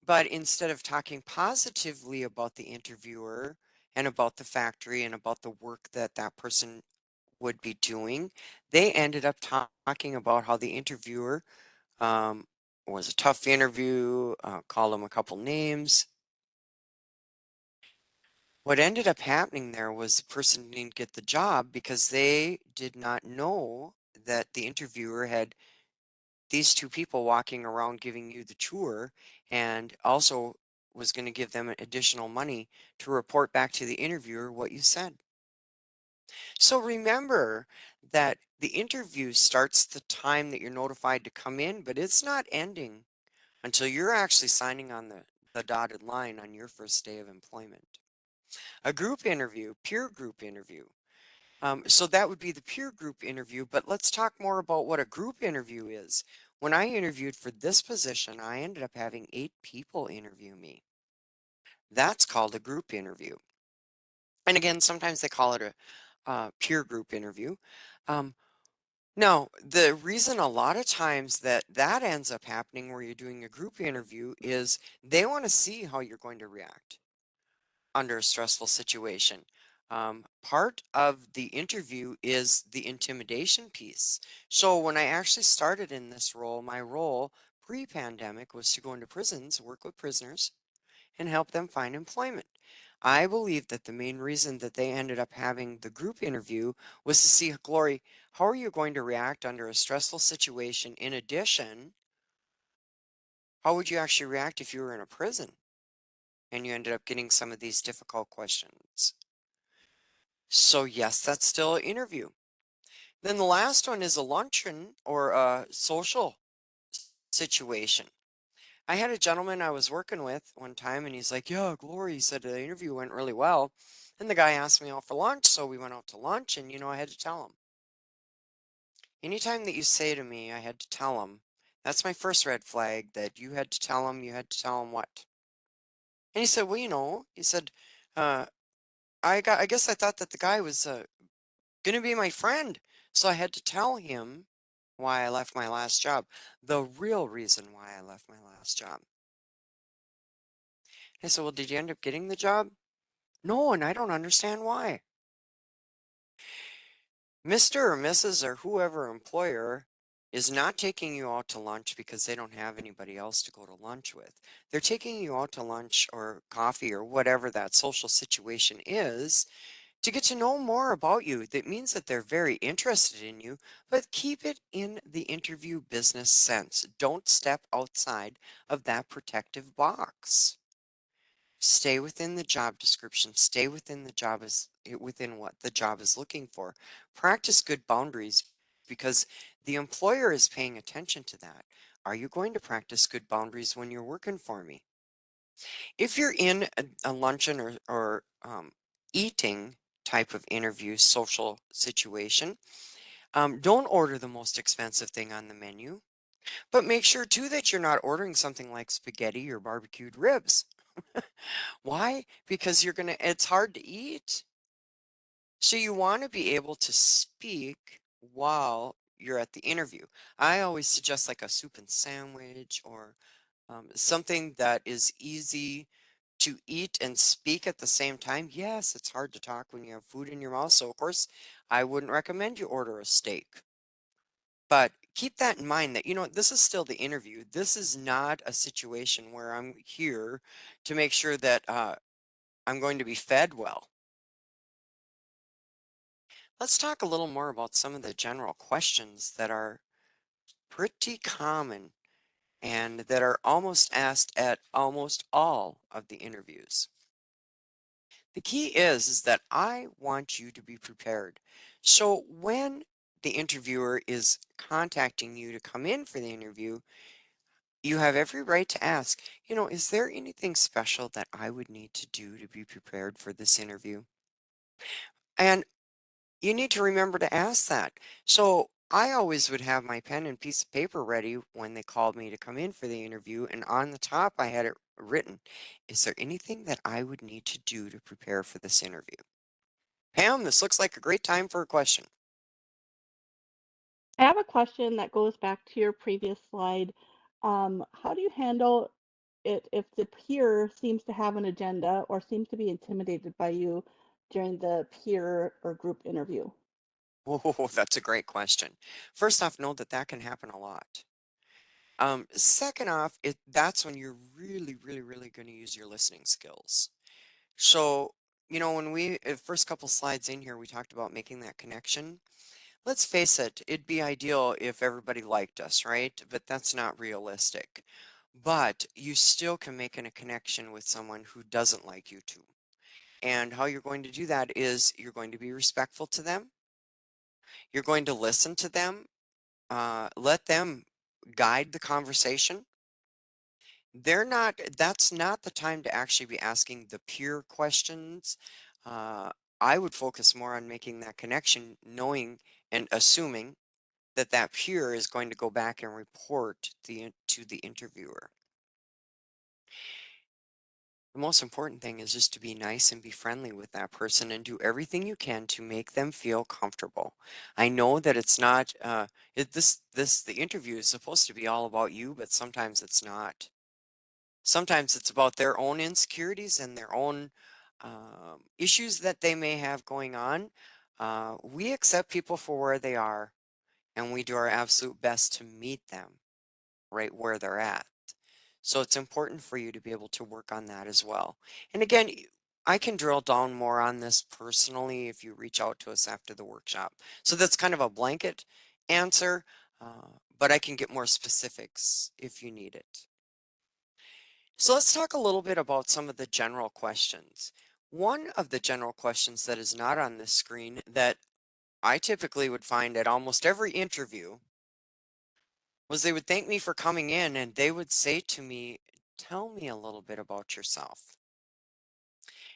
but instead of talking positively about the interviewer and about the factory and about the work that that person would be doing, they ended up talking about how the interviewer was a tough interview, called him a couple names. What ended up happening there was the person didn't get the job because they did not know that the interviewer had these two people walking around giving you the tour, and also was going to give them additional money to report back to the interviewer what you said. So remember that the interview starts the time that you're notified to come in, but it's not ending until you're actually signing on the dotted line on your first day of employment. A group interview, peer group interview. So that would be the peer group interview, but let's talk more about what a group interview is. When I interviewed for this position, I ended up having 8 people interview me. That's called a group interview. And again, sometimes they call it a peer group interview. Um, Now, the reason a lot of times that that ends up happening where you're doing a group interview is they want to see how you're going to react under a stressful situation. Part of the interview is the intimidation piece. So when I actually started in this role, my role pre-pandemic was to go into prisons, work with prisoners, and help them find employment. I believe that the main reason that they ended up having the group interview was to see, Glory, how are you going to react under a stressful situation? In addition, how would you actually react if you were in a prison and you ended up getting some of these difficult questions? So yes, that's still an interview. Then the last one is a luncheon or a social situation. I had a gentleman I was working with one time, and he's like, yeah, Glory, he said the interview went really well. And the guy asked me out for lunch, so we went out to lunch, and I had to tell him. Anytime that you say to me, I had to tell him, that's my first red flag, that you had to tell him what? And he said, well, he said, uh, I guess I thought that the guy was going to be my friend. So I had to tell him why I left my last job, the real reason why I left my last job. I said, well, did you end up getting the job? No, and I don't understand why. Mr. or Mrs. or whoever employer is not taking you out to lunch because they don't have anybody else to go to lunch with. They're taking you out to lunch or coffee or whatever that social situation is to get to know more about you. That means that they're very interested in you, but keep it in the interview business sense. Don't step outside of that protective box. Stay within the job description, stay within the job within what the job is looking for. Practice good boundaries because the employer is paying attention to that. Are you going to practice good boundaries when you're working for me? If you're in a luncheon or eating type of interview social situation, don't order the most expensive thing on the menu, but make sure too that you're not ordering something like spaghetti or barbecued ribs. Why? Because it's hard to eat. So you want to be able to speak while you're at the interview. I always suggest like a soup and sandwich or something that is easy to eat and speak at the same time. Yes, it's hard to talk when you have food in your mouth. So, of course, I wouldn't recommend you order a steak. But keep that in mind that, this is still the interview. This is not a situation where I'm here to make sure that I'm going to be fed well. Let's talk a little more about some of the general questions that are pretty common and that are almost asked at almost all of the interviews. The key is that I want you to be prepared. So when the interviewer is contacting you to come in for the interview, you have every right to ask, is there anything special that I would need to do to be prepared for this interview? And you need to remember to ask that. So I always would have my pen and piece of paper ready when they called me to come in for the interview. And on the top, I had it written, is there anything that I would need to do to prepare for this interview? Pam, this looks like a great time for a question. I have a question that goes back to your previous slide. How do you handle it if the peer seems to have an agenda or seems to be intimidated by you during the peer or group interview? Oh, that's a great question. First off, know that that can happen a lot. Second off, that's when you're really, really, really going to use your listening skills. So, when first couple slides in here, we talked about making that connection. Let's face it, it'd be ideal if everybody liked us, right? But that's not realistic. But you still can make a connection with someone who doesn't like you too. And how you're going to do that is you're going to be respectful to them. You're going to listen to them, let them guide the conversation. That's not the time to actually be asking the peer questions. Uh, I would focus more on making that connection, knowing and assuming that that peer is going to go back and report to the interviewer. The most important thing is just to be nice and be friendly with that person and do everything you can to make them feel comfortable. I know that it's not the interview is supposed to be all about you, but sometimes it's not. Sometimes it's about their own insecurities and their own issues that they may have going on. We accept people for where they are, and we do our absolute best to meet them right where they're at. So it's important for you to be able to work on that as well. And again, I can drill down more on this personally if you reach out to us after the workshop. So that's kind of a blanket answer, but I can get more specifics if you need it. So let's talk a little bit about some of the general questions. One of the general questions that is not on this screen that I typically would find at almost every interview was they would thank me for coming in and they would say to me, tell me a little bit about yourself.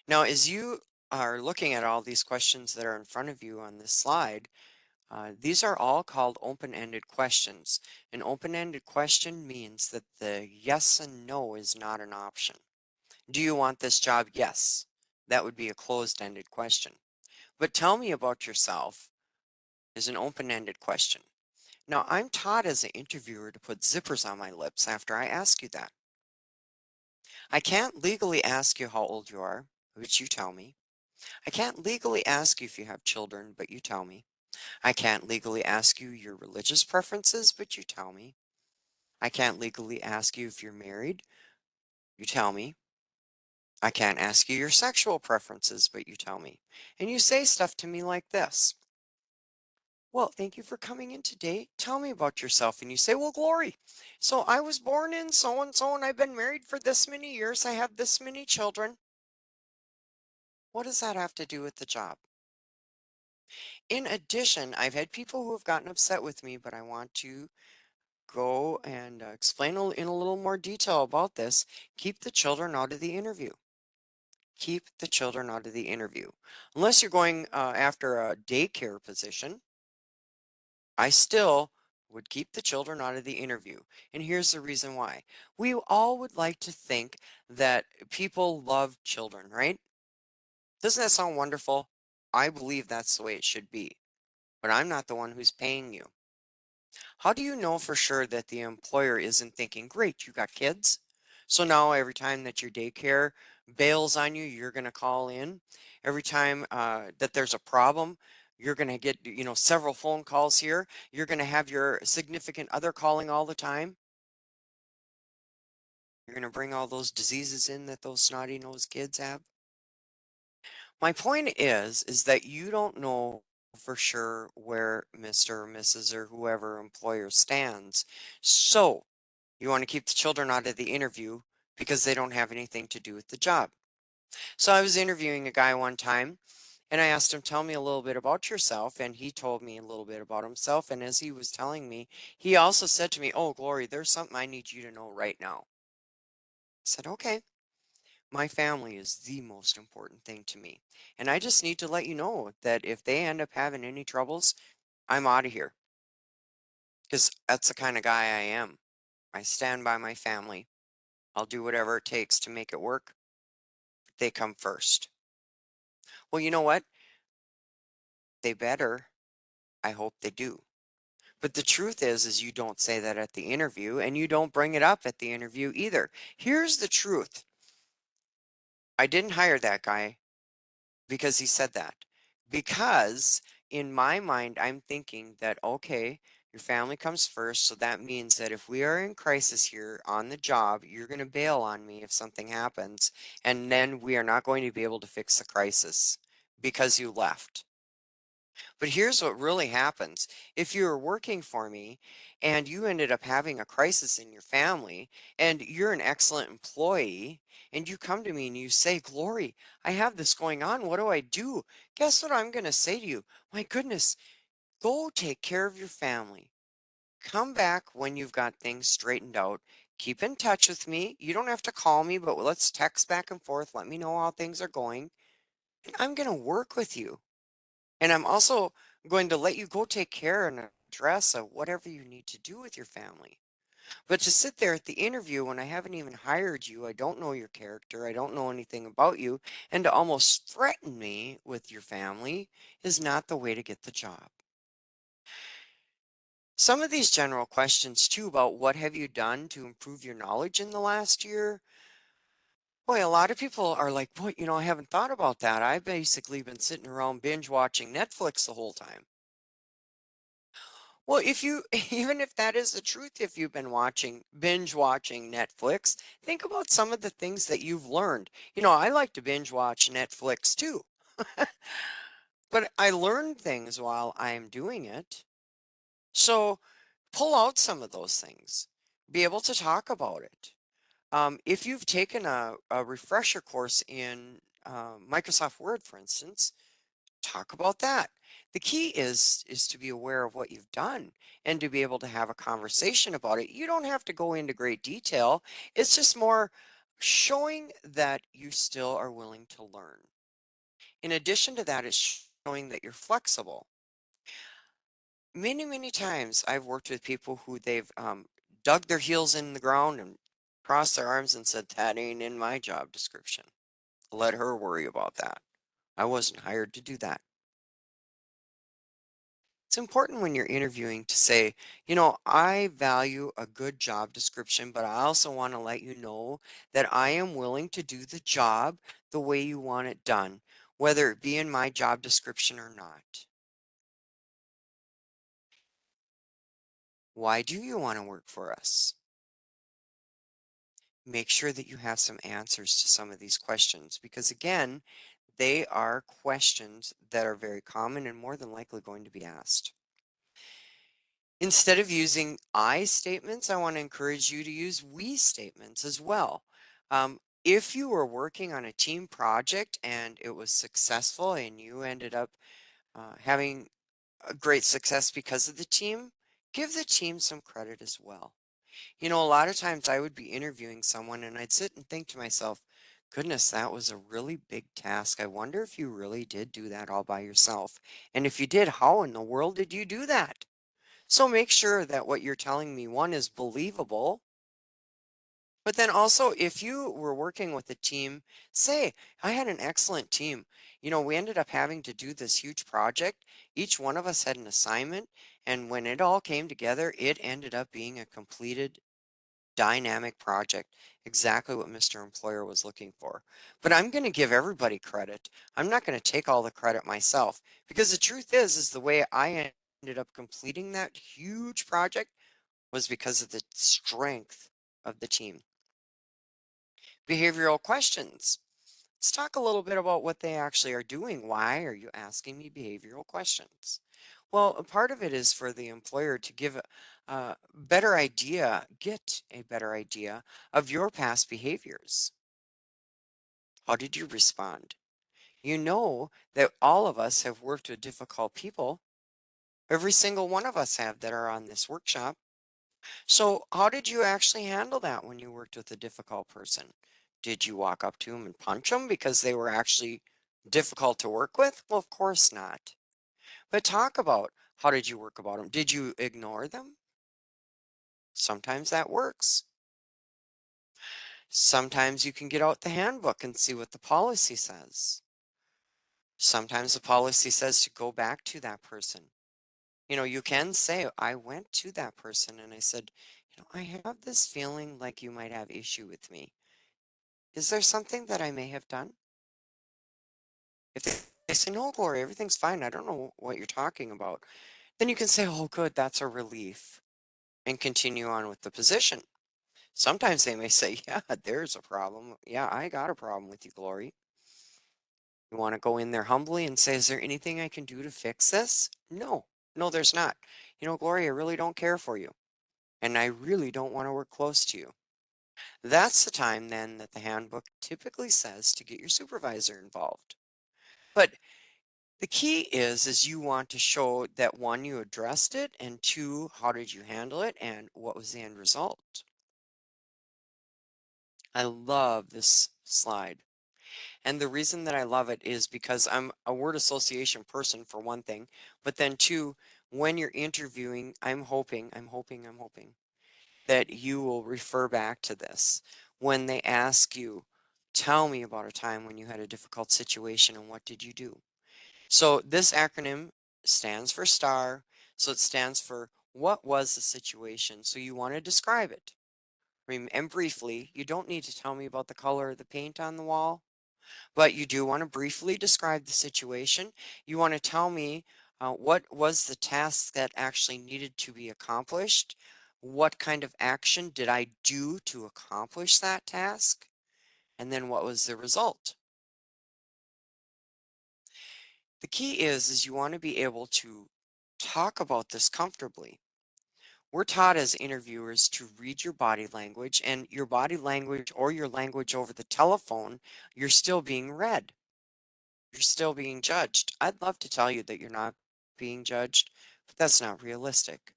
Now, as you are looking at all these questions that are in front of you on this slide, these are all called open-ended questions. An open-ended question means that the yes and no is not an option. Do you want this job? Yes. That would be a closed-ended question. But tell me about yourself is an open-ended question. Now, I'm taught as an interviewer to put zippers on my lips after I ask you that. I can't legally ask you how old you are, which you tell me. I can't legally ask you if you have children, but you tell me. I can't legally ask you your religious preferences, but you tell me. I can't legally ask you if you're married. You tell me. I can't ask you your sexual preferences, but you tell me. And you say stuff to me like this. Well, thank you for coming in today. Tell me about yourself. And you say, well, Glory. So I was born in so and I've been married for this many years. I have this many children. What does that have to do with the job? In addition, I've had people who have gotten upset with me, but I want to go and explain in a little more detail about this. Keep the children out of the interview. Keep the children out of the interview. Unless you're going after a daycare position, I still would keep the children out of the interview. And here's the reason why. We all would like to think that people love children, right? Doesn't that sound wonderful? I believe that's the way it should be, but I'm not the one who's paying you. How do you know for sure that the employer isn't thinking, great, you got kids? So now every time that your daycare bails on you, you're going to call in. Every time that there's a problem, you're going to get, several phone calls here. You're going to have your significant other calling all the time. You're going to bring all those diseases in that those snotty-nosed kids have. My point is that you don't know for sure where Mr. or Mrs. or whoever employer stands. So you want to keep the children out of the interview because they don't have anything to do with the job. So I was interviewing a guy one time and I asked him, tell me a little bit about yourself. And he told me a little bit about himself. And as he was telling me, he also said to me, oh, Glory, there's something I need you to know right now. I said, okay. My family is the most important thing to me. And I just need to let you know that if they end up having any troubles, I'm out of here because that's the kind of guy I am. I stand by my family. I'll do whatever it takes to make it work. They come first. Well, you know what? They better. I hope they do. But the truth is you don't say that at the interview and you don't bring it up at the interview either. Here's the truth. I didn't hire that guy because he said that. Because in my mind, I'm thinking that, okay, your family comes first. So that means that if we are in crisis here on the job, you're going to bail on me if something happens. And then we are not going to be able to fix the crisis because you left. But here's what really happens. If you're working for me and you ended up having a crisis in your family and you're an excellent employee and you come to me and you say, Glory, I have this going on. What do I do? Guess what I'm going to say to you? My goodness, go take care of your family. Come back when you've got things straightened out. Keep in touch with me. You don't have to call me, but let's text back and forth. Let me know how things are going. And I'm going to work with you. And I'm also going to let you go take care and address whatever you need to do with your family. But to sit there at the interview when I haven't even hired you, I don't know your character, I don't know anything about you, and to almost threaten me with your family is not the way to get the job. Some of these general questions too about what have you done to improve your knowledge in the last year. Boy, a lot of people are like, boy, I haven't thought about that. I've basically been sitting around binge watching Netflix the whole time. Well, if you even if that is the truth, if you've been binge watching Netflix, think about some of the things that you've learned. I like to binge watch Netflix too, but I learn things while I'm doing it. So pull out some of those things, be able to talk about it. If you've taken a refresher course in Microsoft Word, for instance, talk about that. The key is to be aware of what you've done and to be able to have a conversation about it. You don't have to go into great detail. It's just more showing that you still are willing to learn. In addition to that, it's showing that you're flexible. Many times I've worked with people who they've dug their heels in the ground and crossed their arms and said, that ain't in my job description. Let her worry about that. I wasn't hired to do that. It's important when you're interviewing to say, I value a good job description, but I also want to let you know that I am willing to do the job the way you want it done, whether it be in my job description or not. Why do you want to work for us? Make sure that you have some answers to some of these questions because, again, they are questions that are very common and more than likely going to be asked. Instead of using I statements, I want to encourage you to use we statements as well. If you were working on a team project and it was successful and you ended up having a great success because of the team, give the team some credit as well. You know, a lot of times I would be interviewing someone and I'd sit and think to myself, goodness, that was a really big task. I wonder if you really did do that all by yourself. And if you did, how in the world did you do that? So make sure that what you're telling me, one, is believable. But then also, if you were working with a team, say, I had an excellent team. You know, we ended up having to do this huge project. Each one of us had an assignment. And when it all came together, it ended up being a completed dynamic project, exactly what Mr. Employer was looking for. But I'm going to give everybody credit. I'm not going to take all the credit myself because the truth is the way I ended up completing that huge project was because of the strength of the team. Behavioral questions. Let's talk a little bit about what they actually are doing. Why are you asking me behavioral questions? Well, a part of it is for the employer to give a better idea, get a better idea of your past behaviors. How did you respond? You know that all of us have worked with difficult people. Every single one of us have that are on this workshop. So, how did you actually handle that when you worked with a difficult person? Did you walk up to them and punch them because they were actually difficult to work with? Well, of course not. But talk about how did you work about them? Did you ignore them? Sometimes that works. Sometimes you can get out the handbook and see what the policy says. Sometimes the policy says to go back to that person. You know, you can say, I went to that person and I said, I have this feeling like you might have issue with me. Is there something that I may have done? If they say, no, Gloria, everything's fine. I don't know what you're talking about. Then you can say, oh, good, that's a relief and continue on with the position. Sometimes they may say, yeah, there's a problem. Yeah, I got a problem with you, Glory. You want to go in there humbly and say, is there anything I can do to fix this? No, no, there's not. Glory, I really don't care for you. And I really don't want to work close to you. That's the time then that the handbook typically says to get your supervisor involved. But the key is you want to show that one, you addressed it, and two, how did you handle it, and what was the end result? I love this slide. And the reason that I love it is because I'm a word association person for one thing, but then two, when you're interviewing, I'm hoping that you will refer back to this. When they ask you, tell me about a time when you had a difficult situation and what did you do? So this acronym stands for STAR. So it stands for what was the situation? So you want to describe it. And briefly, you don't need to tell me about the color of the paint on the wall, but you do want to briefly describe the situation. You want to tell me what was the task that actually needed to be accomplished? What kind of action did I do to accomplish that task? And then what was the result? The key is you want to be able to talk about this comfortably. We're taught as interviewers to read your body language, and your body language or your language over the telephone, you're still being read. You're still being judged. I'd love to tell you that you're not being judged, but that's not realistic.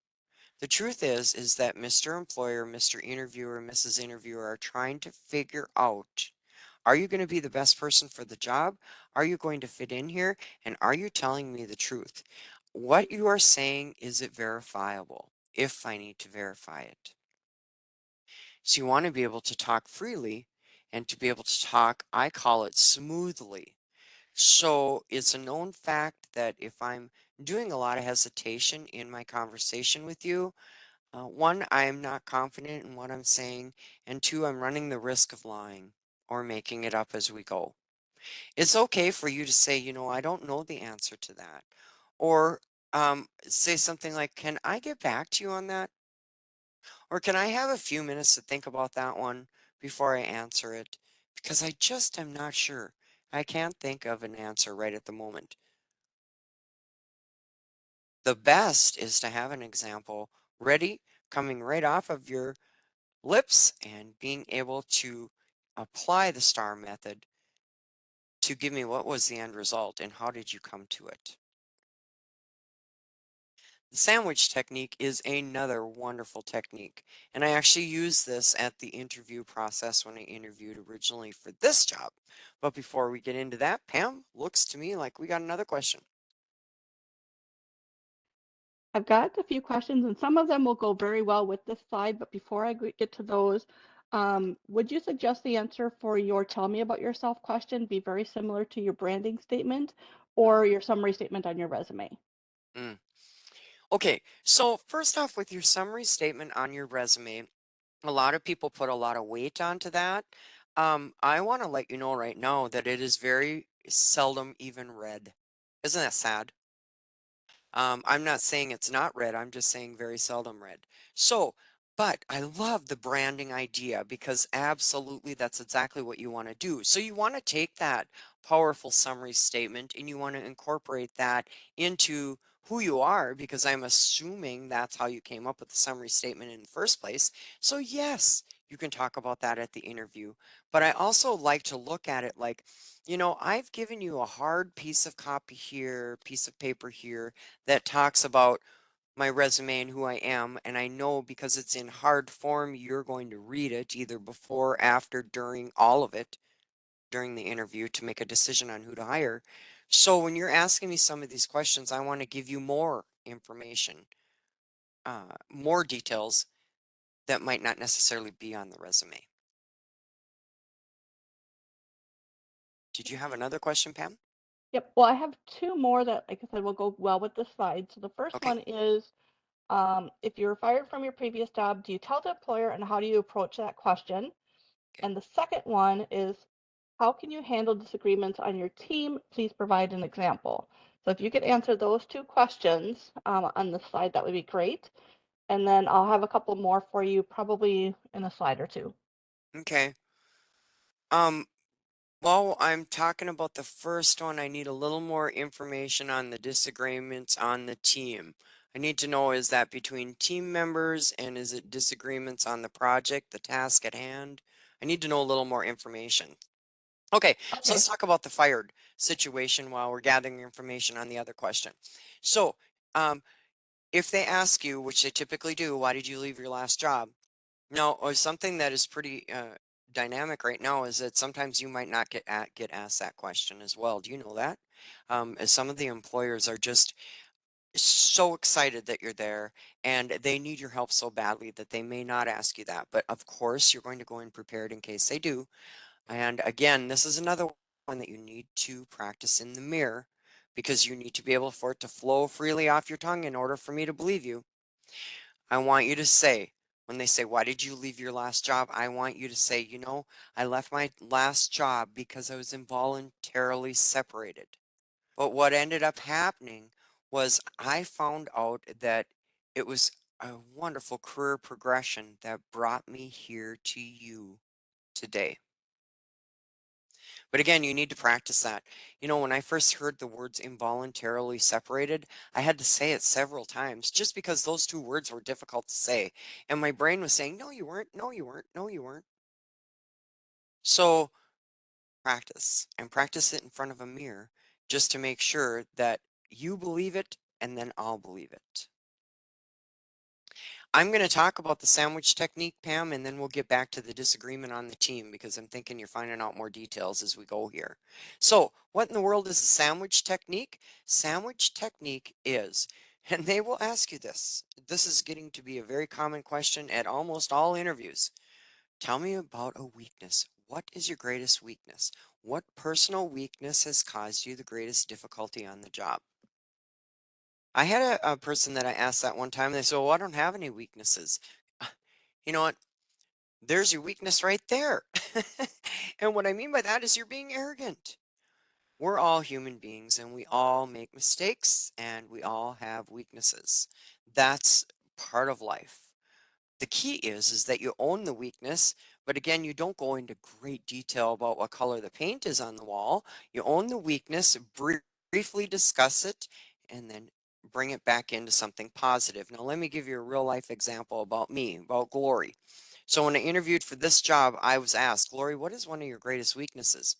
The truth is that Mr. Employer, Mr. Interviewer, Mrs. Interviewer are trying to figure out, are you going to be the best person for the job? Are you going to fit in here? And are you telling me the truth? What you are saying, is it verifiable? If I need to verify it. So you want to be able to talk freely and to be able to talk, I call it smoothly. So it's a known fact that if I'm doing a lot of hesitation in my conversation with you, one, I'm not confident in what I'm saying, and two, I'm running the risk of lying or making it up as we go. It's okay for you to say, I don't know the answer to that. Or say something like, can I get back to you on that? Or can I have a few minutes to think about that one before I answer it? Because I just am not sure. I can't think of an answer right at the moment. The best is to have an example ready, coming right off of your lips, and being able to apply the STAR method to give me what was the end result and how did you come to it. The sandwich technique is another wonderful technique, and I actually used this at the interview process when I interviewed originally for this job. But before we get into that, Pam, looks to me like we got another question. I've got a few questions, and some of them will go very well with this slide, but before I get to those, would you suggest the answer for your tell me about yourself question be very similar to your branding statement or your summary statement on your resume? Mm. Okay, so first off, with your summary statement on your resume, a lot of people put a lot of weight onto that. I want to let you know right now that it is very seldom even read. Isn't that sad? I'm not saying it's not read, I'm just saying very seldom read. So, but I love the branding idea because absolutely that's exactly what you want to do. So you want to take that powerful summary statement and you want to incorporate that into who you are because I'm assuming that's how you came up with the summary statement in the first place. So yes, you can talk about that at the interview. But I also like to look at it like, I've given you a hard piece of copy here, piece of paper here that talks about my resume and who I am. And I know because it's in hard form, you're going to read it either before, after, during, all of it during the interview to make a decision on who to hire. So when you're asking me some of these questions, I want to give you more information, more details that might not necessarily be on the resume. Did you have another question, Pam? Yep. Well, I have two more that, like I said, will go well with this slide. So the first Okay. one is, if you were fired from your previous job, do you tell the employer and how do you approach that question? Okay. And the second one is, how can you handle disagreements on your team? Please provide an example. So if you could answer those two questions on the slide, that would be great. And then I'll have a couple more for you probably in a slide or two. Okay. Um, While I'm talking about the first one, I need a little more information on the disagreements on the team. I need to know, is that between team members and is it disagreements on the project, the task at hand? I need to know a little more information. Okay, so Okay. let's talk about the fired situation while we're gathering information on the other question. So, um, if they ask you, which they typically do, why did you leave your last job? No, or something that is pretty dynamic right now is that sometimes you might not get asked that question as well. Do you know that? As some of the employers are just so excited that you're there and they need your help so badly that they may not ask you that. But of course, you're going to go in prepared in case they do. And again, this is another one that you need to practice in the mirror because you need to be able for it to flow freely off your tongue in order for me to believe you. I want you to say, when they say, why did you leave your last job? I want you to say, I left my last job because I was involuntarily separated. But what ended up happening was I found out that it was a wonderful career progression that brought me here to you today. But again, you need to practice that. When I first heard the words involuntarily separated, I had to say it several times just because those two words were difficult to say. And my brain was saying, no, you weren't, no, you weren't, no, you weren't. So practice and practice it in front of a mirror just to make sure that you believe it and then I'll believe it. I'm going to talk about the sandwich technique, Pam, and then we'll get back to the disagreement on the team because I'm thinking you're finding out more details as we go here. So, what in the world is the sandwich technique? Sandwich technique is, and they will ask you this. This is getting to be a very common question at almost all interviews. Tell me about a weakness. What is your greatest weakness? What personal weakness has caused you the greatest difficulty on the job? I had a person that I asked that one time. They said, well, I don't have any weaknesses. You know what? There's your weakness right there. And what I mean by that is you're being arrogant. We're all human beings and we all make mistakes and we all have weaknesses. That's part of life. The key is that you own the weakness, but again, you don't go into great detail about what color the paint is on the wall. You own the weakness, briefly discuss it, and then bring it back into something positive. Now, let me give you a real life example about me, about Glory. So when I interviewed for this job, I was asked, Glory, what is one of your greatest weaknesses?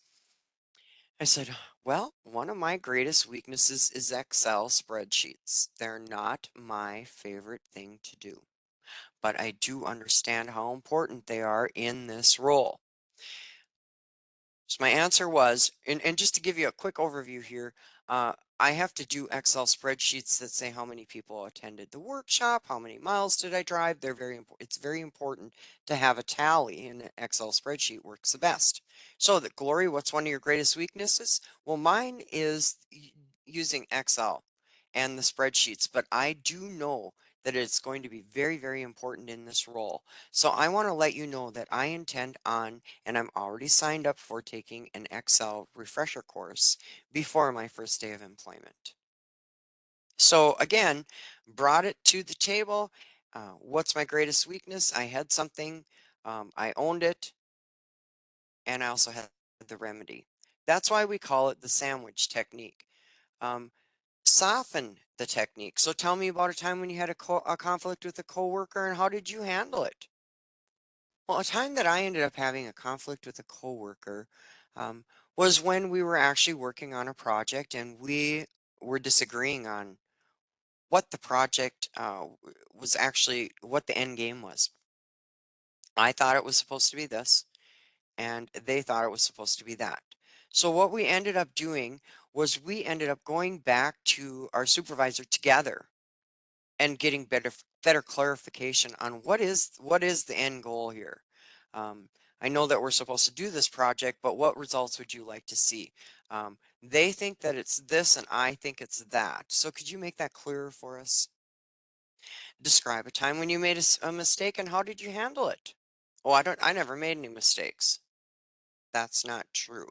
I said, well, one of my greatest weaknesses is Excel spreadsheets. They're not my favorite thing to do, but I do understand how important they are in this role. So my answer was, and just to give you a quick overview here, I have to do Excel spreadsheets that say how many people attended the workshop, how many miles did I drive. They're very important. It's very important to have a tally, and an Excel spreadsheet works the best. So that Glory, what's one of your greatest weaknesses? Well, mine is using Excel and the spreadsheets, but I do know that it's going to be very, very important in this role. So I want to let you know that I intend on, and I'm already signed up for taking an Excel refresher course before my first day of employment. So again, brought it to the table. What's my greatest weakness? I had something, I owned it, and I also had the remedy. That's why we call it the sandwich technique. Um, Soften the technique. So tell me about a time when you had a conflict with a coworker and how did you handle it? Well, a time that I ended up having a conflict with a coworker um, was when we were actually working on a project and we were disagreeing on what the project was actually, what the end game was. I thought it was supposed to be this, and they thought it was supposed to be that. So what we ended up doing was we ended up going back to our supervisor together and getting better clarification on what is the end goal here. Um, I know that we're supposed to do this project, but what results would you like to see? They think that it's this, and I think it's that. So could you make that clearer for us? Describe a time when you made a mistake and how did you handle it? Oh, I never made any mistakes. That's not true.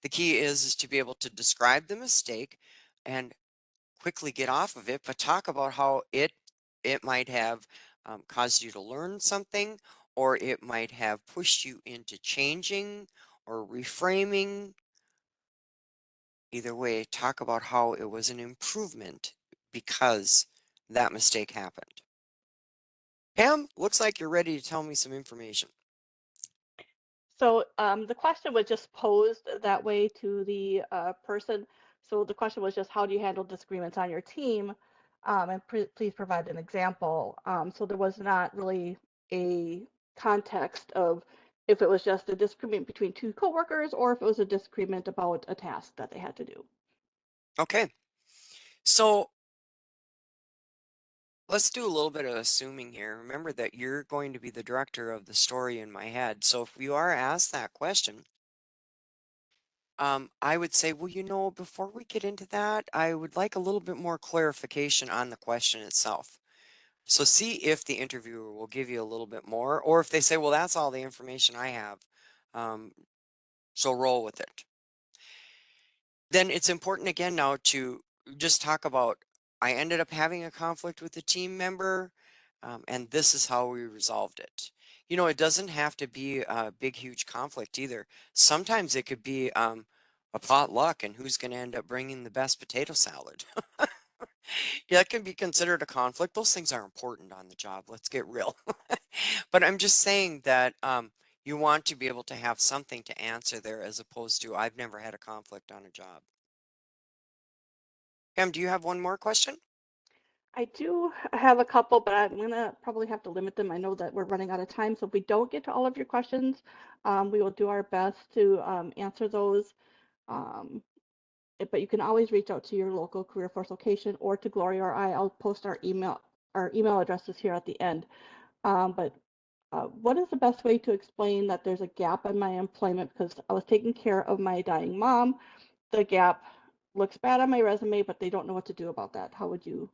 The key is to be able to describe the mistake and quickly get off of it, but talk about how it might have caused you to learn something, or it might have pushed you into changing or reframing. Either way, talk about how it was an improvement because that mistake happened. Pam, looks like you're ready to tell me some information. So the question was just posed that way to the person. So the question was just, how do you handle disagreements on your team? And please provide an example. So there was not really a context of if it was just a disagreement between two coworkers or if it was a disagreement about a task that they had to do. Okay, so let's do a little bit of assuming here. Remember that you're going to be the director of the story in my head. So if you are asked that question, I would say, well, before we get into that, I would like a little bit more clarification on the question itself. So see if the interviewer will give you a little bit more, or if they say, well, that's all the information I have. Um, so roll with it. Then it's important again now to just talk about, I ended up having a conflict with a team member, and this is how we resolved it. It doesn't have to be a big, huge conflict either. Sometimes it could be a potluck and who's going to end up bringing the best potato salad. Yeah, that can be considered a conflict. Those things are important on the job. Let's get real. But I'm just saying that you want to be able to have something to answer there as opposed to, I've never had a conflict on a job. Pam, do you have one more question? I do have a couple, but I'm gonna probably have to limit them. I know that we're running out of time, so if we don't get to all of your questions, we will do our best to answer those. Um, but you can always reach out to your local career force location or to Gloria or I. I'll post our email addresses here at the end. But what is the best way to explain that there's a gap in my employment because I was taking care of my dying mom? The gap looks bad on my resume, but they don't know what to do about that. How would you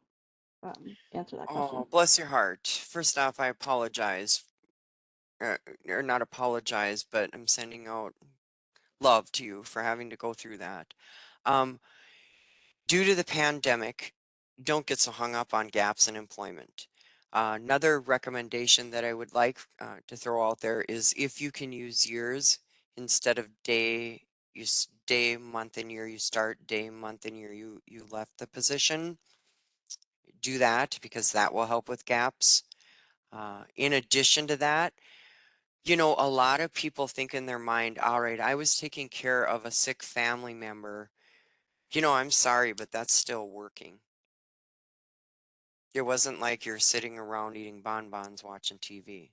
answer that question? Oh, bless your heart. First off, I apologize. Or not apologize, but I'm sending out love to you for having to go through that. Um, Due to the pandemic, don't get so hung up on gaps in employment. Another recommendation that I would like to throw out there is if you can use years instead of day, day, month, and year you start, day, month, and year you left the position. Do that because that will help with gaps. In addition to that, a lot of people think in their mind, all right, I was taking care of a sick family member. I'm sorry, but that's still working. It wasn't like you're sitting around eating bonbons watching TV.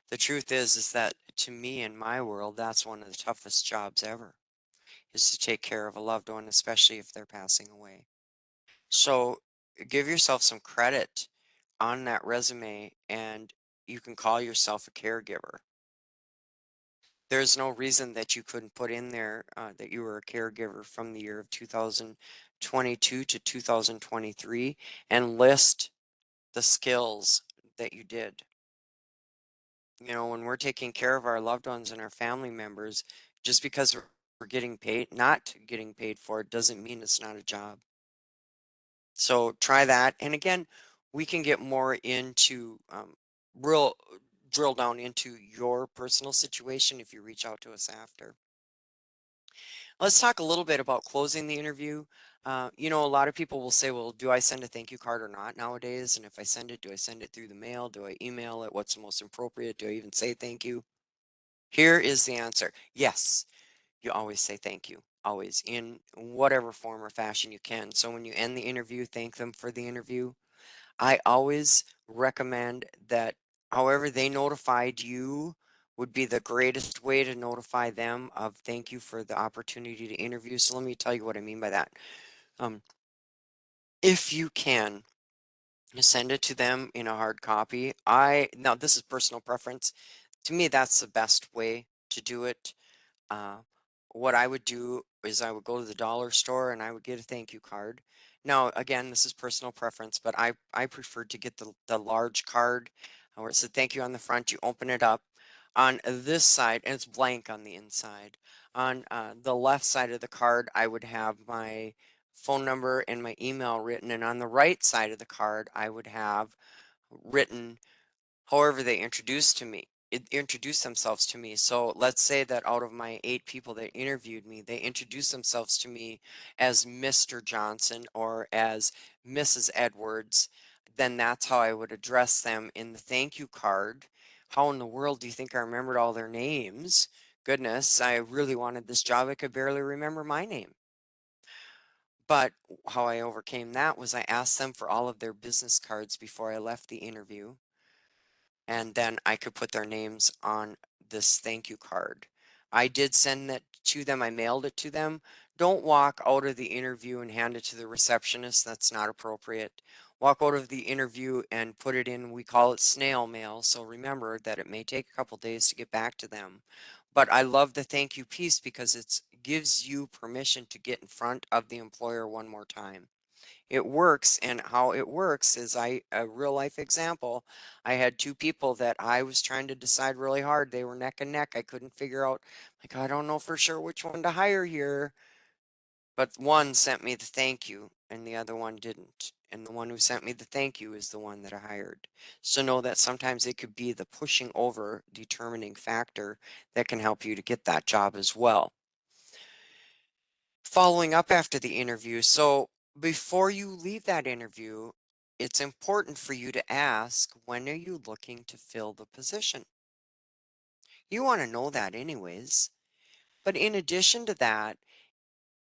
The truth is that to me in my world, that's one of the toughest jobs ever, is to take care of a loved one, especially if they're passing away. So give yourself some credit on that resume and you can call yourself a caregiver. There's no reason that you couldn't put in there that you were a caregiver from the year of 2022 to 2023 and list the skills that you did. When we're taking care of our loved ones and our family members, just because we're getting paid, not getting paid for it doesn't mean it's not a job. So try that. And again, we can get more into real drill down into your personal situation if you reach out to us after. Let's talk a little bit about closing the interview. A lot of people will say, well, do I send a thank you card or not nowadays? And if I send it, do I send it through the mail? Do I email it? What's the most appropriate? Do I even say thank you? Here is the answer. Yes, you always say thank you, always, in whatever form or fashion you can. So when you end the interview, thank them for the interview. I always recommend that however they notified you would be the greatest way to notify them of thank you for the opportunity to interview. So let me tell you what I mean by that. Um, if you can, send it to them in a hard copy. Now this is personal preference. To me, that's the best way to do it. Uh, what I would do is I would go to the dollar store and I would get a thank you card. Now, again, this is personal preference, but I prefer to get the large card where it said thank you on the front. You open it up on this side and it's blank on the inside. On the left side of the card, I would have my phone number and my email written, and on the right side of the card, I would have written however they introduce themselves to me. So let's say that out of my 8 people that interviewed me, they introduced themselves to me as Mr. Johnson or as Mrs. Edwards. Then that's how I would address them in the thank you card. How in the world do you think I remembered all their names? Goodness, I really wanted this job. I could barely remember my name. But how I overcame that was I asked them for all of their business cards before I left the interview, and then I could put their names on this thank you card. I did send that to them. I mailed it to them. Don't walk out of the interview and hand it to the receptionist. That's not appropriate. Walk out of the interview and put it in, we call it snail mail. So remember that it may take a couple days to get back to them. But I love the thank you piece because it gives you permission to get in front of the employer one more time. It works, and how it works is a real life example. I had 2 people that I was trying to decide really hard. They were neck and neck. I couldn't figure out, like, I don't know for sure which one to hire here. But one sent me the thank you and the other one didn't. And the one who sent me the thank you is the one that I hired. So know that sometimes it could be the pushing over determining factor that can help you to get that job as well. Following up after the interview. So before you leave that interview, it's important for you to ask, when are you looking to fill the position? You want to know that anyways. But in addition to that,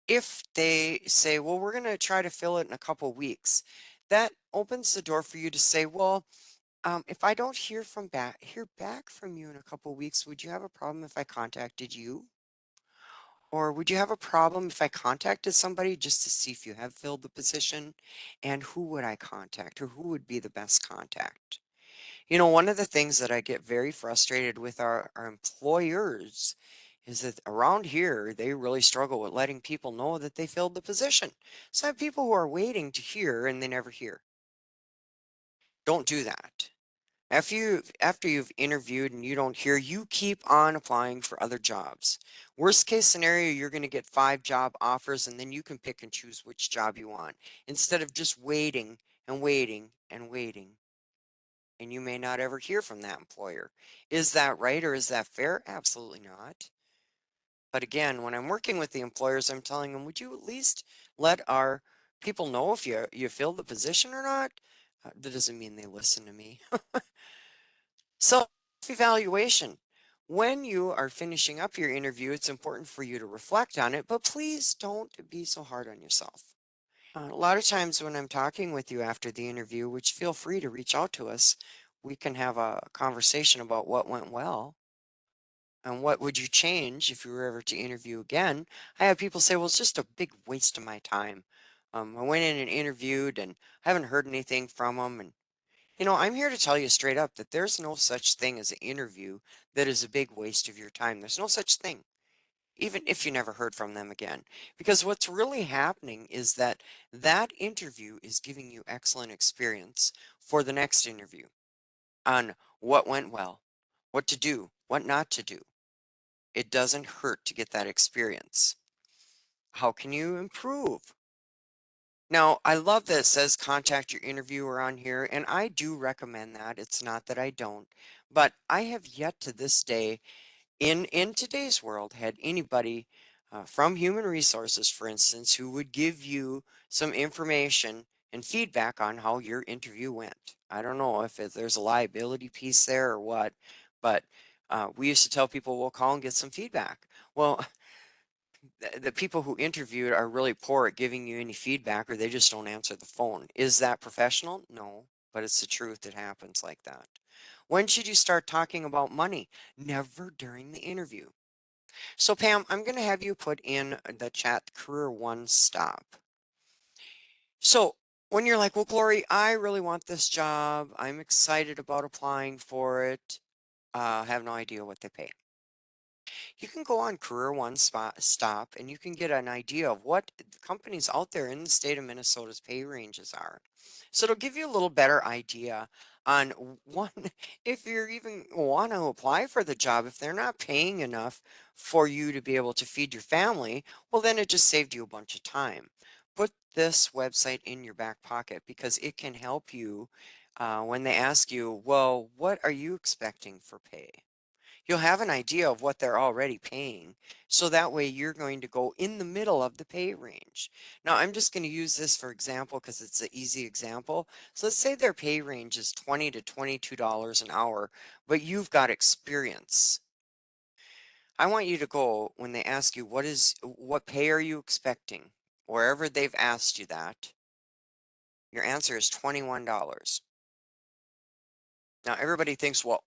if they say, well, we're going to try to fill it in a couple weeks, that opens the door for you to say, well, if I don't hear back from you in a couple weeks, would you have a problem if I contacted you? Or would you have a problem if I contacted somebody just to see if you have filled the position? And who would I contact, or who would be the best contact? One of the things that I get very frustrated with our employers is that around here, they really struggle with letting people know that they filled the position. So I have people who are waiting to hear and they never hear. Don't do that. After you've interviewed and you don't hear, you keep on applying for other jobs. Worst case scenario, you're going to get 5 job offers and then you can pick and choose which job you want instead of just waiting and waiting and waiting. and you may not ever hear from that employer. Is that right or is that fair? Absolutely not. But again, when I'm working with the employers, I'm telling them, would you at least let our people know if you fill the position or not? That doesn't mean they listen to me. Self-evaluation. When you are finishing up your interview, it's important for you to reflect on it, but please don't be so hard on yourself. A lot of times when I'm talking with you after the interview, which feel free to reach out to us, we can have a conversation about what went well and what would you change if you were ever to interview again. I have people say, well, it's just a big waste of my time. I went in and interviewed and I haven't heard anything from them. And, I'm here to tell you straight up that there's no such thing as an interview that is a big waste of your time. There's no such thing, even if you never heard from them again. Because what's really happening is that that interview is giving you excellent experience for the next interview on what went well, what to do, what not to do. It doesn't hurt to get that experience. How can you improve? Now, I love that it says contact your interviewer on here, and I do recommend that. It's not that I don't, but I have yet to this day in today's world had anybody from human resources, for instance, who would give you some information and feedback on how your interview went. I don't know if there's a liability piece there or what, but we used to tell people we'll call and get some feedback. Well, the people who interviewed are really poor at giving you any feedback, or they just don't answer the phone. Is that professional? No, but it's the truth. It happens like that. When should you start talking about money? Never during the interview. So, Pam, I'm going to have you put in the chat career one stop. So, when you're like, well, Glory, I really want this job. I'm excited about applying for it. Have no idea what they pay. You can go on Career One spot stop and you can get an idea of what the companies out there in the state of Minnesota's pay ranges are. So it'll give you a little better idea on one, if you're even want to apply for the job, if they're not paying enough for you to be able to feed your family, well, then it just saved you a bunch of time. Put this website in your back pocket because it can help you when they ask you, well, what are you expecting for pay? You'll have an idea of what they're already paying. So that way you're going to go in the middle of the pay range. Now, I'm just going to use this for example because it's an easy example. So let's say their pay range is $20 to $22 an hour, but you've got experience. I want you to go when they ask you what pay are you expecting? Wherever they've asked you that, your answer is $21. Now everybody thinks, well,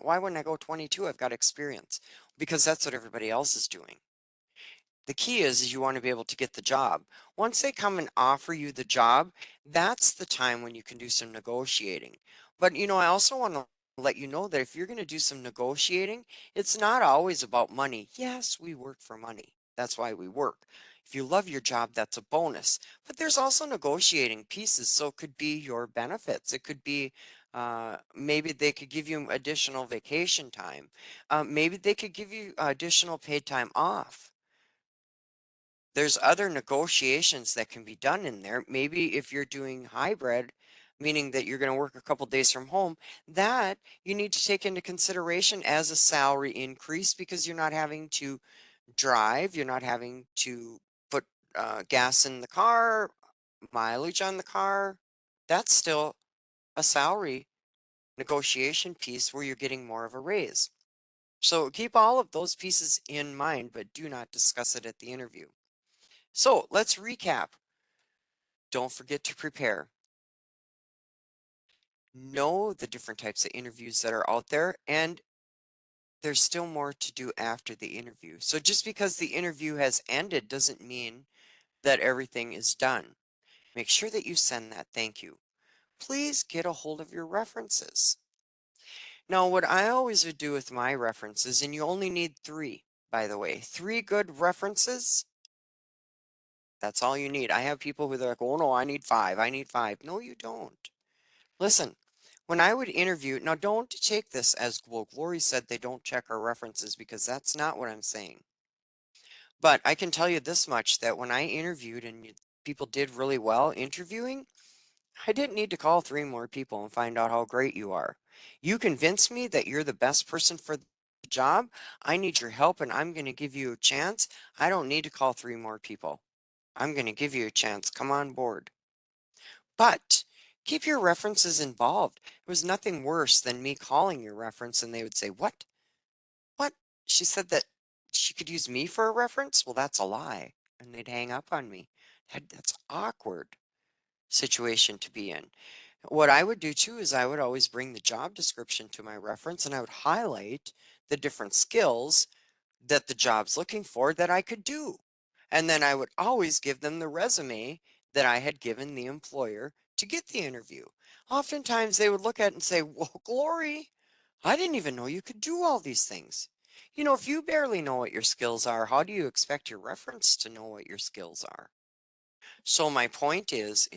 why wouldn't I go 22? I've got experience. Because that's what everybody else is doing. The key is you want to be able to get the job. Once they come and offer you the job, that's the time when you can do some negotiating. But I also want to let you know that if you're going to do some negotiating, it's not always about money. Yes, we work for money. That's why we work. If you love your job, that's a bonus. But there's also negotiating pieces. So it could be your benefits. It could be maybe they could give you additional vacation time. Maybe they could give you additional paid time off. There's other negotiations that can be done in there. Maybe if you're doing hybrid, meaning that you're going to work a couple days from home, that you need to take into consideration as a salary increase because you're not having to drive, you're not having to put gas in the car, mileage on the car. That's still a salary negotiation piece where you're getting more of a raise. So keep all of those pieces in mind, but do not discuss it at the interview. So let's recap. Don't forget to prepare. Know the different types of interviews that are out there, and there's still more to do after the interview. So just because the interview has ended doesn't mean that everything is done. Make sure that you send that thank you. Please get a hold of your references. Now, what I always would do with my references, and you only need 3, by the way, 3 good references. That's all you need. I have people who are like, oh no, I need 5. I need 5. No, you don't. Listen, when I would interview, now don't take this as, well, Glory said they don't check our references because that's not what I'm saying. But I can tell you this much that when I interviewed and people did really well interviewing, I didn't need to call three more people and find out how great you are. You convinced me that you're the best person for the job. I need your help and I'm going to give you a chance. I don't need to call three more people. I'm going to give you a chance. Come on board. But keep your references involved. It was nothing worse than me calling your reference and they would say, What? What? She said that she could use me for a reference? Well, that's a lie. And they'd hang up on me. That's awkward situation to be in. What I would do too is I would always bring the job description to my reference and I would highlight the different skills that the job's looking for that I could do. And then I would always give them the resume that I had given the employer to get the interview. Oftentimes they would look at it and say, Well, Glory, I didn't even know you could do all these things. You know, if you barely know what your skills are, how do you expect your reference to know what your skills are? So my point is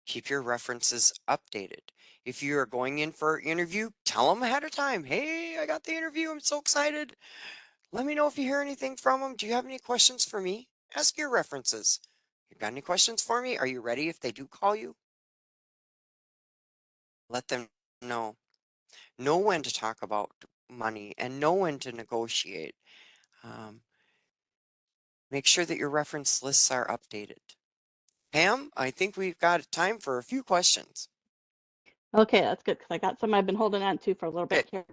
keep your references updated. If you are going in for an interview, tell them ahead of time, hey, I got the interview. I'm so excited. Let me know if you hear anything from them. Do you have any questions for me? Ask your references. You got any questions for me? Are you ready if they do call you? Let them know. Know when to talk about money and know when to negotiate. Um, make sure that your reference lists are updated. Pam, I think we've got time for a few questions. Okay, that's good because I got some I've been holding on to for a little Okay. bit here.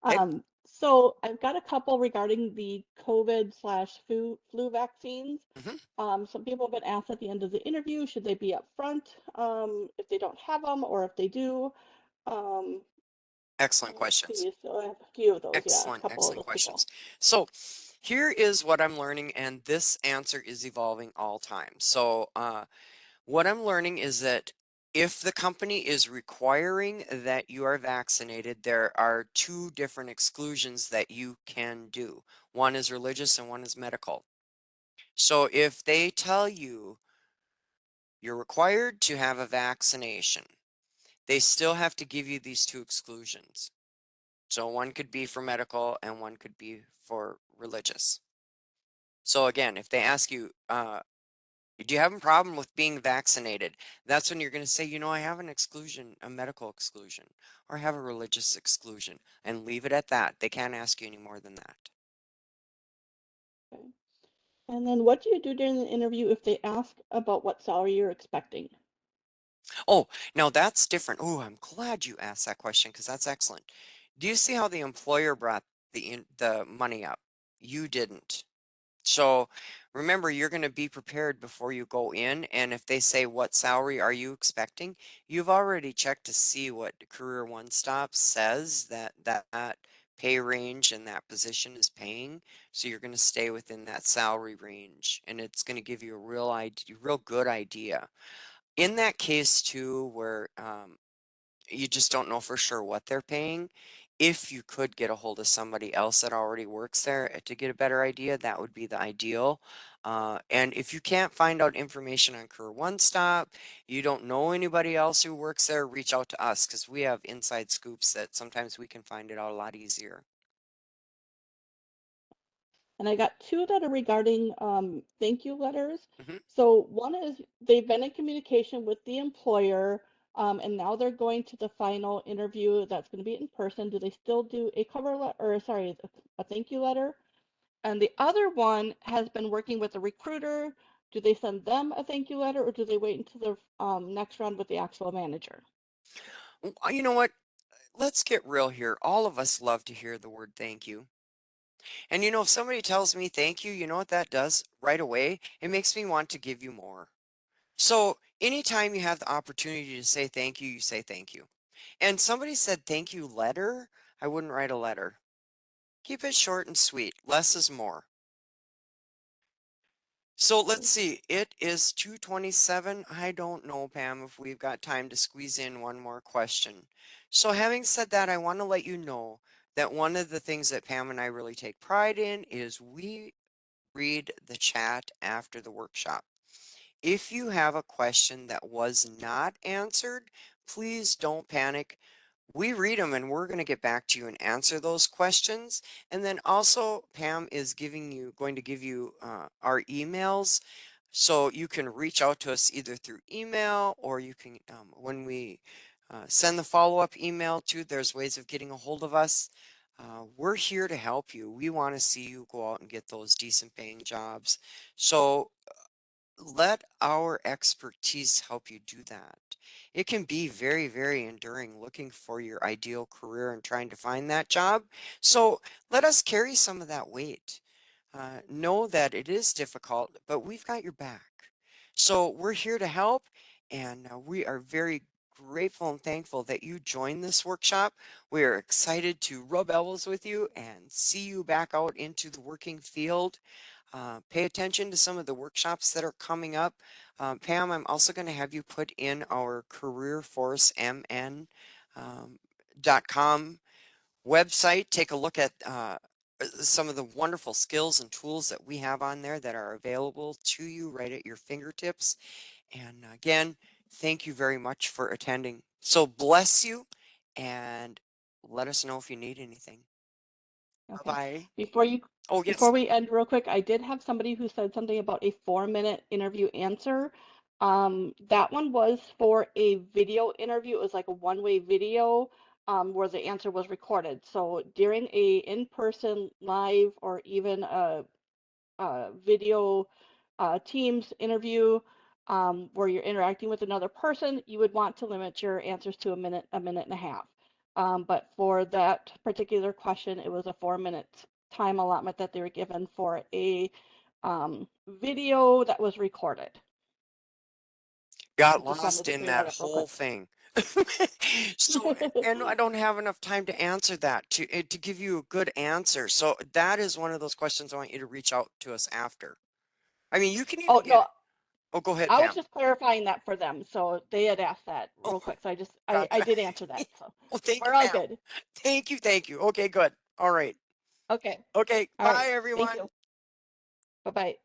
Okay. So I've got a couple regarding the COVID slash flu vaccines. Hmm. Some people have been asked at the end of the interview, should they be up front if they don't have them, or if they do? Um, Excellent let's questions. see. So I have a few of those. Yeah, a Excellent, couple of excellent those people. questions. So here is what I'm learning, and this answer is evolving all time. So what I'm learning is that if the company is requiring that you are vaccinated, there are two different exclusions that you can do. One is religious and one is medical. So if they tell you you're required to have a vaccination, they still have to give you these two exclusions. So one could be for medical and one could be for religious. So again, if they ask you, do you have a problem with being vaccinated? That's when you're going to say, I have an exclusion, a medical exclusion, or I have a religious exclusion, and leave it at that. They can't ask you any more than that. Okay. And then what do you do during the interview if they ask about what salary you're expecting? Oh, now that's different. Oh, I'm glad you asked that question because that's excellent. Do you see how the employer brought the money up? You didn't. So remember, you're going to be prepared before you go in. And if they say, What salary are you expecting? You've already checked to see what Career One Stop says that pay range and that position is paying. So you're going to stay within that salary range and it's going to give you a real good idea. In that case, too, where you just don't know for sure what they're paying. If you could get a hold of somebody else that already works there to get a better idea, that would be the ideal. And if you can't find out information on Career One Stop, you don't know anybody else who works there, reach out to us because we have inside scoops that sometimes we can find it out a lot easier. And I got two that are regarding thank you letters. Hmm. So one is they've been in communication with the employer, and now they're going to the final interview that's going to be in person. Do they still do a cover letter, or sorry, a thank you letter? And the other one has been working with a recruiter. Do they send them a thank you letter, or do they wait until the next round with the actual manager? You know what? Let's get real here. All of us love to hear the word thank you. And if somebody tells me thank you, you know what that does right away? It makes me want to give you more. So anytime you have the opportunity to say thank you say thank you. And somebody said thank you letter, I wouldn't write a letter. Keep it short and sweet. Less is more. So let's see. It is 2:27. I don't know, Pam, if we've got time to squeeze in one more question. So having said that, I want to let you know that one of the things that Pam and I really take pride in is we read the chat after the workshop. If you have a question that was not answered, please don't panic. We read them and we're going to get back to you and answer those questions. And then also, Pam is going to give you our emails. So you can reach out to us either through email, or you can, when we send the follow-up email to, there's ways of getting a hold of us. We're here to help you. We want to see you go out and get those decent paying jobs. So let our expertise help you do that. It can be very, very enduring looking for your ideal career and trying to find that job. So let us carry some of that weight. Know that it is difficult, but we've got your back. So we're here to help, and we are very grateful and thankful that you joined this workshop. We are excited to rub elbows with you and see you back out into the working field. Pay attention to some of the workshops that are coming up. Pam, I'm also going to have you put in our careerforcemn.com website. Take a look at some of the wonderful skills and tools that we have on there that are available to you right at your fingertips. And again, thank you very much for attending. So bless you, and let us know if you need anything. Okay. Bye-bye. Before you Oh, Before yes. we end real quick, I did have somebody who said something about a 4-minute interview answer. That one was for a video interview. It was like a one-way video where the answer was recorded. So during a in-person live or even a video Teams interview where you're interacting with another person, you would want to limit your answers to a minute and a half. But for that particular question, it was a 4-minute time allotment that they were given for a video that was recorded. Got Just lost wanted to in clear that that up real whole quick. thing. So, and I don't have enough time to answer that to give you a good answer. So that is one of those questions I want you to reach out to us after. I mean, you can even Oh get no, it. Oh, go ahead, I was Pam. just clarifying that for them. So they had asked that Oh, real quick. So I gotcha. did answer that. So Well, thank you, we're all Pam. good. Thank you, thank you. Okay, good. All right. Okay. Okay, All right. bye Thank everyone. you. Bye bye.